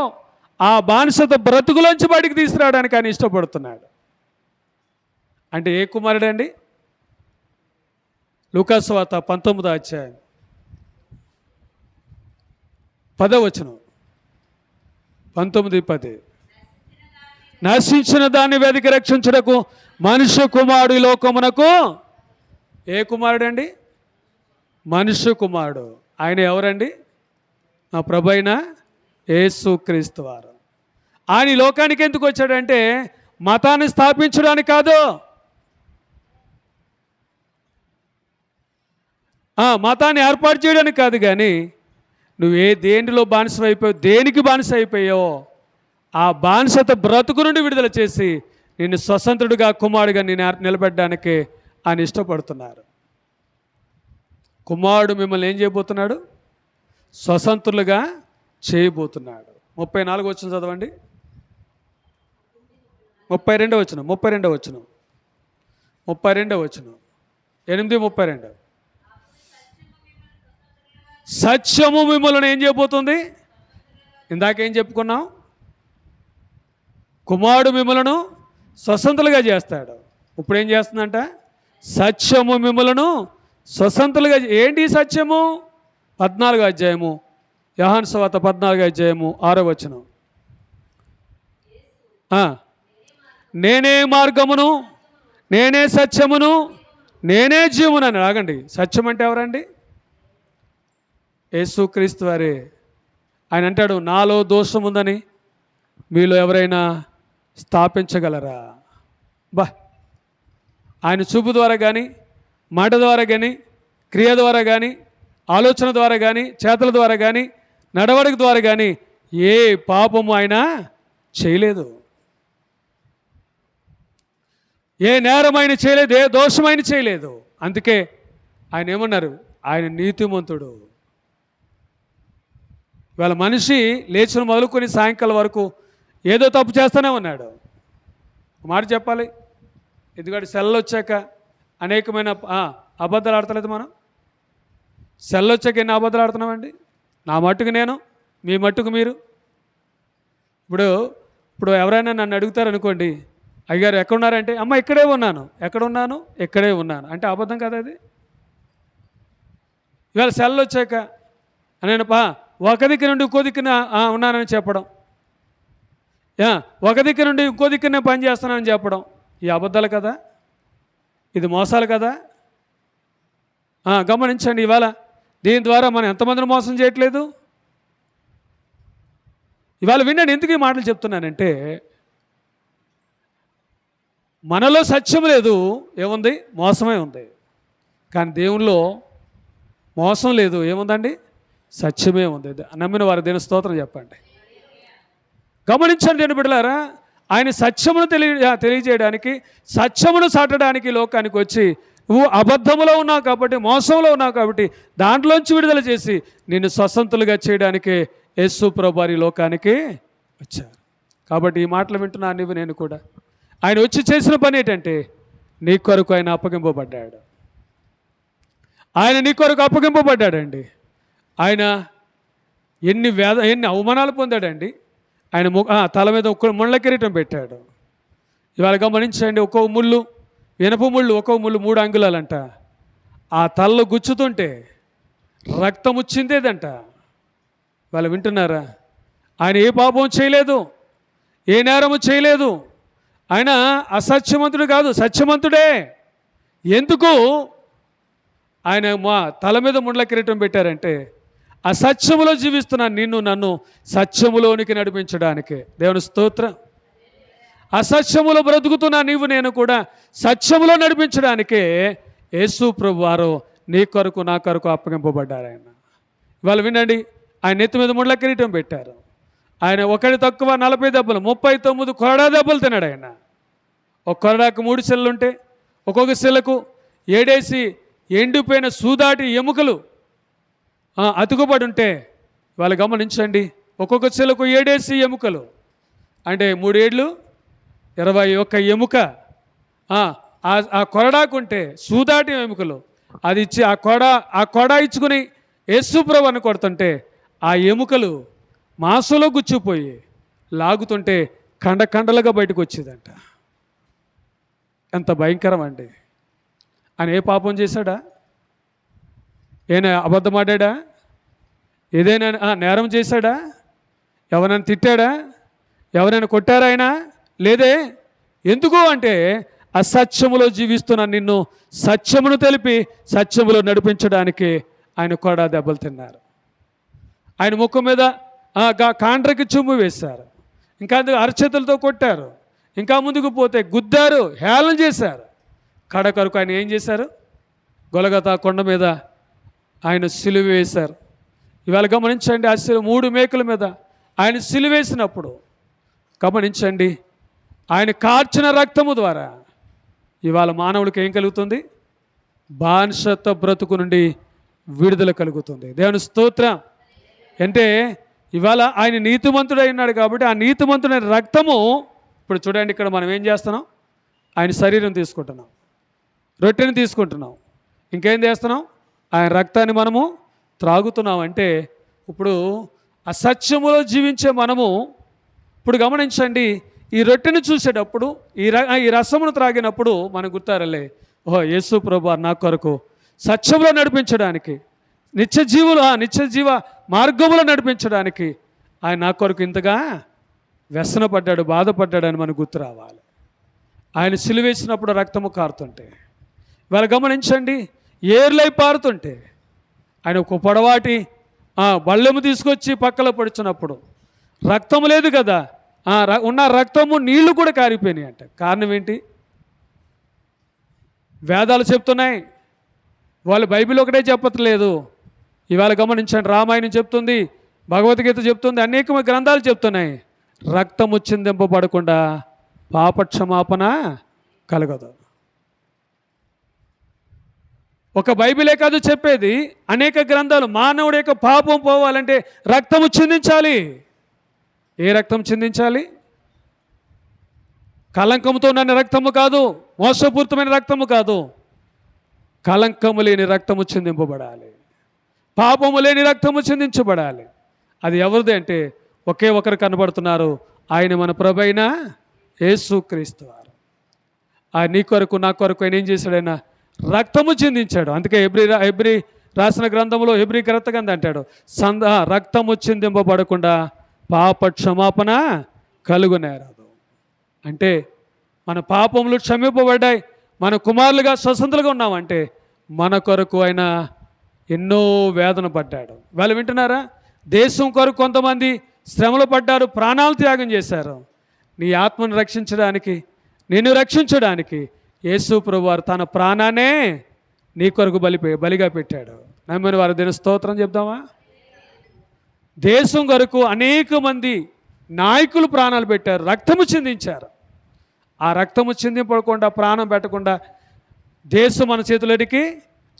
ఆ బానిసత బ్రతుకులోంచి బయటికి తీసుకురావడానికి ఆయన ఇష్టపడుతున్నాడు. అంటే ఏ కుమారుడు అండి? లూకాసు వార్త 19వ అధ్యాయం 10వ వచనం. 19:10. నశించిన దాన్ని వెతికి రక్షించుటకు మనుష్య కుమారుడు లోకమునకు. ఏ కుమారుడు అండి? మనుష్య కుమారుడు. ఆయన ఎవరండి? నా ప్రభు అయిన యేసుక్రీస్తు వారు. ఆయన ఈ లోకానికి ఎందుకు వచ్చాడంటే మతాన్ని స్థాపించడానికి కాదు, మతాన్ని ఏర్పాటు చేయడానికి కాదు, కానీ నువ్వు దేనిలో బానిస అయిపోయావు, దేనికి బానిస అయిపోయావో ఆ బానిసత బ్రతుకు నుండి విడుదల చేసి నిన్ను స్వతంత్రుడిగా కుమారుడిగా నేను నిలబెట్టడానికి ఆయన ఇష్టపడుతున్నారు. కుమారుడు మిమ్మల్ని ఏం చేయబోతున్నాడు? స్వతంత్రులుగా చేయబోతున్నాడు. 34 వచనం చదవండి. 32 వచనం 32 వచనం 32 వచనం 8:32. సత్యము మిమ్మల్ని ఏం చేయబోతుంది? ఇందాకేం చెప్పుకున్నాం? కుమారుడు మిమ్మలను స్వతంత్రులుగా చేస్తాడు. ఇప్పుడు ఏం చేస్తుందంట? సత్యము మిమ్మలను స్వతంత్రులుగా. ఏంటి సత్యము? 14వ అధ్యాయము, యోహాను సువార్త 14వ అధ్యాయము 6వ వచనం. నేనే మార్గమును, నేనే సత్యమును, నేనే జీవమును అని. ఆగండి, సత్యం అంటే ఎవరండి? యేసుక్రీస్తు వారే. ఆయన అంటాడు, నాలో దోషం ఉందని మీలో ఎవరైనా స్థాపించగలరా? బా, ఆయన చూపు ద్వారా కానీ, మాట ద్వారా కానీ, క్రియ ద్వారా కానీ, ఆలోచన ద్వారా కానీ, చేతల ద్వారా కానీ, నడవడిక ద్వారా కానీ ఏ పాపము ఆయన చేయలేదు. ఏ నేరమైన చేయలేదు, ఏ దోషమైన చేయలేదు. అందుకే ఆయన ఏమన్నారు? ఆయన నీతిమంతుడు. ఇవాళ మనిషి లేచిన మొదలుకొని సాయంకాలం వరకు ఏదో తప్పు చేస్తూనే ఉన్నాడు. మాట చెప్పాలి, ఎందుకంటే సెల్లు వచ్చాక అనేకమైన అబద్ధాలు ఆడతలేదు. మనం సెల్లు వచ్చాక ఎన్ని అబద్ధాలు ఆడుతున్నామండి? నా మట్టుకు నేను, మీ మట్టుకు మీరు. ఇప్పుడు ఎవరైనా నన్ను అడుగుతారనుకోండి, అయ్యారు ఎక్కడున్నారంటే, అమ్మ ఇక్కడే ఉన్నాను. ఎక్కడున్నాను? ఇక్కడే ఉన్నాను అంటే అబద్ధం కదా అది. ఇవాళ సెల్లు వచ్చాక నేను ఒక దిక్కు నుండి ఇంకో దిక్కున ఉన్నానని చెప్పడం, ఒక దిక్కు నుండి ఇంకో దిక్కునే పని చేస్తున్నానని చెప్పడం, ఈ అబద్ధాలు కదా, ఇది మోసాలు కదా. గమనించండి, ఇవాళ దీని ద్వారా మనం ఎంతమందిని మోసం చేయట్లేదు. ఇవాళ వినండి, ఎందుకు ఈ మాటలు చెప్తున్నానంటే, మనలో సత్యం లేదు, ఏముంది? మోసమే ఉంది. కానీ దేవుల్లో మోసం లేదు, ఏముందండి? సత్యమే ఉంది. నమ్మిన వారు దేని స్తోత్రం చెప్పండి. గమనించండి నేను బిడ్డలారా, ఆయన సత్యమును తెలియజేయడానికి, సత్యమును చాటడానికి లోకానికి వచ్చి, నువ్వు అబద్ధములో ఉన్నావు కాబట్టి, మోసంలో ఉన్నావు కాబట్టి, దాంట్లోంచి విడుదల చేసి నిన్ను స్వతంత్రులుగా చేయడానికి యేసు ప్రభువారు ఈ లోకానికి వచ్చారు. కాబట్టి ఈ మాటలు వింటున్నా నీవు నేను కూడా. ఆయన వచ్చి చేసిన పని ఏంటంటే, నీ కొరకు ఆయన అప్పగింపబడ్డాడు. ఆయన నీ కొరకు అప్పగింపబడ్డాడండి. ఆయన ఎన్ని అవమానాలు పొందాడండి. ఆయన తల మీద ముళ్ళ కిరీటం పెట్టాడు. ఇవాళ గమనించండి, ఒక్కొక్క ముళ్ళు, ఇనప ముళ్ళు, ఒక్కొక్క ముళ్ళు 3 అంగుళాలంట. ఆ తలలో గుచ్చుతుంటే రక్తం వచ్చిందేదంట. వాళ్ళు వింటున్నారా? ఆయన ఏ పాపం చేయలేదు, ఏ నేరము చేయలేదు. ఆయన అసత్యవంతుడు కాదు, సత్యవంతుడే. ఎందుకు ఆయన మా తల మీద ముళ్ళ కిరీటం పెట్టారంటే, అసత్యములో జీవిస్తున్న నిన్ను నన్ను సత్యములోనికి నడిపించడానికే. దేవుని స్తోత్రం. అసత్యములో బ్రతుకుతున్న నీవు నేను కూడా సత్యములో నడిపించడానికే యేసు ప్రభువారు నీ కొరకు నా కొరకు అప్పగింపబడ్డారు. ఆయన ఇవాళ వినండి, ఆయన నెత్తి మీద ముళ్ళ కిరీటం పెట్టారు. ఆయన ఒకటి తక్కువ 40 దెబ్బలు, 39 కొరడా దెబ్బలు తిన్నాడు. ఆయన ఒక కొరడాకు 3 సిల్లలు ఉంటే, ఒక్కొక్క సిల్లకు 7 ఎండిపోయిన సూదాటి ఎముకలు అతుకుబడి ఉంటే, వాళ్ళు గమనించండి, ఒక్కొక్క చిలకు 7 ఎముకలు అంటే 3 ఏళ్ళు 21 ఎముక. ఆ కొరడాకుంటే సూదాటి ఎముకలు అది ఇచ్చి ఆ కొడ ఇచ్చుకుని యేసు ప్రభువుని కొడుతుంటే, ఆ ఎముకలు మాంసంలో గుచ్చిపోయి లాగుతుంటే కండలుగా బయటకు వచ్చేదంట. ఎంత భయంకరం అండి. ఆయన ఏ పాపం చేశాడా? ఏనా అబద్ధమాడా? ఏదైనా నేరం చేశాడా? ఎవరైనా తిట్టాడా? ఎవరైనా కొట్టారా? ఆయన లేదే. ఎందుకు అంటే, అసత్యములో జీవిస్తున్న నిన్ను సత్యమును తెలిపి సత్యములో నడిపించడానికి ఆయన కూడా దెబ్బలు తిన్నారు. ఆయన ముఖం మీద కాండ్రకి చుమ్ము వేశారు, ఇంకా అరచేతులతో కొట్టారు, ఇంకా ముందుకు పోతే గుద్దారు, హేళన చేశారు. కడకరకు ఆయన ఏం చేశారు? గొలగతా కొండ మీద ఆయన సిలువ వేశారు. ఇవాళ గమనించండి, ఆ 3 మేకుల మీద ఆయన సిలువ వేసినప్పుడు గమనించండి, ఆయన కార్చిన రక్తము ద్వారా ఇవాళ మానవుడికి ఏం కలుగుతుంది? బానిసత్వ బ్రతుకు నుండి విడుదల కలుగుతుంది. దేవుని స్తోత్రం. అంటే ఇవాళ ఆయన నీతిమంతుడై ఉన్నాడు కాబట్టి ఆ నీతిమంతుడైన రక్తము, ఇప్పుడు చూడండి ఇక్కడ మనం ఏం చేస్తున్నాం, ఆయన శరీరం తీసుకుంటున్నాం, రొట్టెని తీసుకుంటున్నాం, ఇంకేం చేస్తున్నాం, ఆయన రక్తాన్ని మనము త్రాగుతున్నాం. అంటే ఇప్పుడు అసత్యములో జీవించే మనము, ఇప్పుడు గమనించండి, ఈ రొట్టెని చూసేటప్పుడు ఈ రసమును త్రాగినప్పుడు మనకు గుర్తారలే, ఓహో యేసు ప్రభువు నా కొరకు సత్యంలో నడిపించడానికి, నిత్య జీవ మార్గములో నడిపించడానికి ఆయన నా కొరకు ఇంతగా వ్యసనపడ్డాడు, బాధపడ్డాడు అని మనకు గుర్తు రావాలి. ఆయన సిలువేసినప్పుడు రక్తము కారుతుంటే, ఇవాళ గమనించండి, ఏర్లై పారుతుంటే, ఆయన ఒక పొడవాటి బళ్ళెము తీసుకొచ్చి పక్కలో పడుచున్నప్పుడు రక్తము లేదు కదా, ఉన్న రక్తము నీళ్లు కూడా కారిపోయినాయి అంట. కారణం ఏంటి? వేదాలు చెప్తున్నాయి, వాళ్ళు బైబిల్ ఒకటే చెప్పట్లేదు. ఇవాళ గమనించండి, రామాయణం చెప్తుంది, భగవద్గీత చెప్తుంది, అనేక గ్రంథాలు చెప్తున్నాయి, రక్తము చిందింపబడకుండా పాపక్షమాపణ కలగదు. ఒక బైబిలే కాదు చెప్పేది, అనేక గ్రంథాలు. మానవుడి యొక్క పాపం పోవాలంటే రక్తము చిందించాలి. ఏ రక్తం చిందించాలి? కలంకముతో ఉన్న రక్తము కాదు, మోసపూరితమైన రక్తము కాదు, కలంకము లేని రక్తము చిందింపబడాలి, పాపము లేని రక్తము చిందించబడాలి. అది ఎవరిది అంటే ఒకే ఒకరు కనబడుతున్నారు, ఆయన మన ప్రభైన యేసుక్రీస్తు వారు. ఆయన నీ కొరకు నా కొరకు ఆయన ఏం చేశాడు? ఆయన రక్తము చిందించాడు. అందుకే హెబ్రీ రాసిన గ్రంథంలో, హెబ్రీ గ్రంథం అంటాడు, రక్తము చిందింపబడకుండా పాప క్షమాపణ కలుగునేరాదు. అంటే మన పాపములు క్షమింపబడ్డాయి, మన కుమారులుగా స్వతంత్రులుగా ఉన్నామంటే మన కొరకు ఆయన ఎన్నో వేదన పడ్డాడు. వాళ్ళు వింటున్నారా? దేశం కొరకు కొంతమంది శ్రమలు పడ్డారు, ప్రాణాలు త్యాగం చేశారు. నీ ఆత్మను రక్షించడానికి, నిన్ను రక్షించడానికి యేసు ప్రభువారు తన ప్రాణాన్నే నీ కొరకు బలిగా పెట్టాడు. నమ్మిన వారు దీని స్తోత్రం చెప్దామా? దేశం కొరకు అనేక మంది నాయకులు ప్రాణాలు పెట్టారు, రక్తము చిందించారు. ఆ రక్తము చిందింపకుండా, ప్రాణం పెట్టకుండా దేశం మన చేతిలోనికి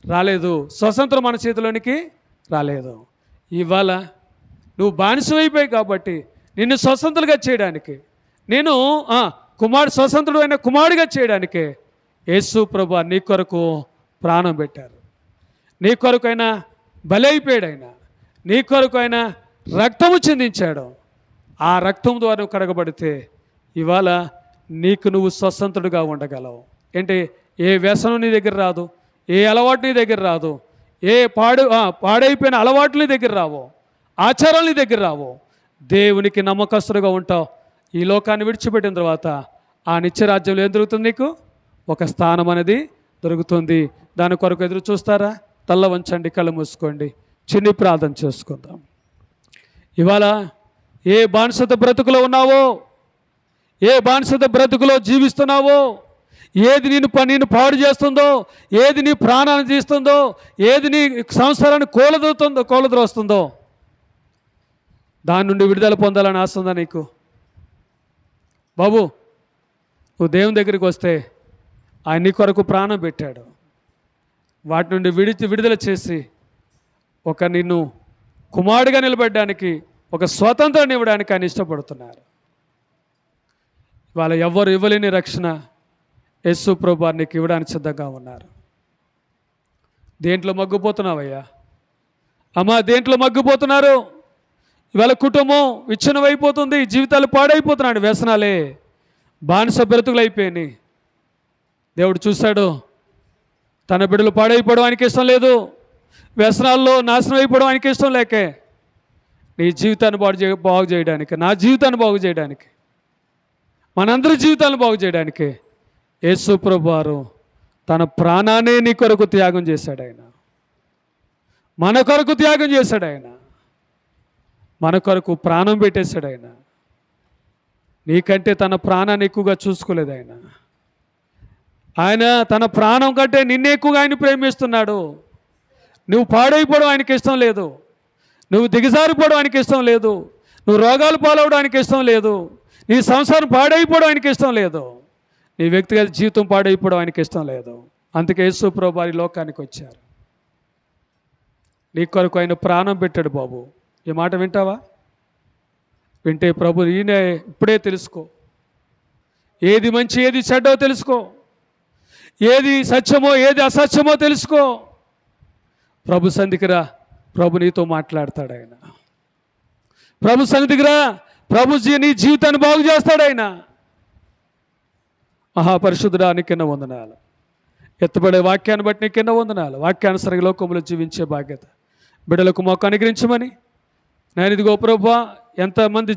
రాలేదు, స్వతంత్రం మన చేతిలోనికి రాలేదు. ఇవాళ నువ్వు బానిసమైపోయి కాబట్టి నిన్ను స్వతంత్రులుగా చేయడానికి, నేను స్వతంత్రుడు అయిన కుమారుడిగా చేయడానికి యేసు ప్రభువు నీ కొరకు ప్రాణం పెట్టారు. నీ కొరకు అయినా బలి అయిపోయాడు, ఆయన నీ కొరకు అయినా రక్తము చిందించాడు. ఆ రక్తం ద్వారా నువ్వు కడగబడితే ఇవాళ నీకు నువ్వు స్వతంత్రుడిగా ఉండగలవు. ఏంటి? ఏ వ్యసనం నీ దగ్గర రాదు, ఏ అలవాటు నీ దగ్గర రాదు, ఏ పాడైపోయిన అలవాట్లు నీ దగ్గర రావు, ఆచారాలు నీ దగ్గర రావు. దేవునికి నమ్మకస్తుడుగా ఉంటావు. ఈ లోకాన్ని విడిచిపెట్టిన తర్వాత ఆ నిత్యరాజ్యంలో ఏం దొరుకుతుంది? నీకు ఒక స్థానం అనేది దొరుకుతుంది. దాని కొరకు ఎదురు చూస్తారా? తల్ల వంచండి, కళ్ళు మూసుకోండి, చిన్ని ప్రార్థన చేసుకుందాం. ఇవాళ ఏ బానిసత బ్రతుకులో ఉన్నావో, ఏ బానిసత బ్రతుకులో జీవిస్తున్నావో, ఏది నిన్ను పాడు చేస్తుందో, ఏది నీ ప్రాణాన్ని తీస్తుందో, ఏది నీ సంసారాన్ని కోలద్రోస్తుందో, దాని నుండి విడుదల పొందాలని ఆశ ఉందా నీకు? బాబు, నువ్వు దేవుని దగ్గరికి వస్తే ఆయన నీ కొరకు ప్రాణం పెట్టాడు. వాటి నుండి విడుదల చేసి నిన్ను కుమారుడిగా నిలబడడానికి, ఒక స్వాతంత్రాన్ని ఇవ్వడానికి ఆయన ఇష్టపడుతున్నారు. వాళ్ళ ఎవ్వరు ఇవ్వలేని రక్షణ యేసు ప్రభువు నీకు ఇవ్వడానికి సిద్ధంగా ఉన్నారు. దేంట్లో మగ్గిపోతున్నావయ్యా? అమ్మా, దేంట్లో మగ్గిపోతున్నారు? ఇవాళ కుటుంబం విచ్ఛిన్నమైపోతుంది, జీవితాలు పాడైపోతున్నాడు, వ్యసనాలే బానిస బ్రతుకులు అయిపోయినాయి. దేవుడు చూశాడు, తన బిడ్డలు పాడైపోవడం ఆయనకి ఇష్టం లేదు, వ్యసనాల్లో నాశనం అయిపోవడం ఆయనకి ఇష్టం లేకే నీ జీవితాన్ని బాగు చేయడానికి, నా జీవితాన్ని బాగు చేయడానికి, మనందరి జీవితాలను బాగు చేయడానికి యేసు ప్రభువారు తన ప్రాణాన్ని నీ కొరకు త్యాగం చేశాడు. ఆయన మన కొరకు త్యాగం చేశాడు, ఆయన మన కొరకు ప్రాణం పెట్టేశాడు. ఆయన నీకంటే తన ప్రాణాన్ని ఎక్కువగా చూసుకోలేదు. ఆయన తన ప్రాణం కంటే నిన్నే ఎక్కువగా ఆయన ప్రేమిస్తున్నాడు. నువ్వు పాడైపోవడం ఆయనకి ఇష్టం లేదు, నువ్వు దిగజారిపోవడం ఆయనకి ఇష్టం లేదు, నువ్వు రోగాలు పాలవడానికి ఇష్టం లేదు, నీ సంసారం పాడైపోవడం ఆయనకి ఇష్టం లేదు, నీ వ్యక్తిగత జీవితం పాడైపోవడం ఆయనకి ఇష్టం లేదు. అందుకే యేసు ప్రభువు ఈ లోకానికి వచ్చారు. నీ కొరకు ఆయన ప్రాణం పెట్టాడు బాబు. ఈ మాట వింటావా? వింటే ప్రభు ఈయనే ఇప్పుడే తెలుసుకో. ఏది మంచి ఏది చెడ్డో తెలుసుకో. ఏది సత్యమో ఏది అసత్యమో తెలుసుకో. ప్రభు సన్నిధికి రా, ప్రభు నీతో మాట్లాడతాడు ఆయన. ప్రభు సన్నిధికి రా, ప్రభు నీ జీవితాన్ని బాగు చేస్తాడు ఆయన. మహాపరిశుద్ధుడా నీ కింద వందనాలు. ఎత్తబడే వాక్యాన్ని బట్టి నీ కింద వందనాలు. వాక్యానుసరంగా లోకంలో జీవించే బాధ్యత బిడ్డలకు మాకు అనుగ్రహించమని నేను ఇదిగో ప్రభువా, ఎంతమంది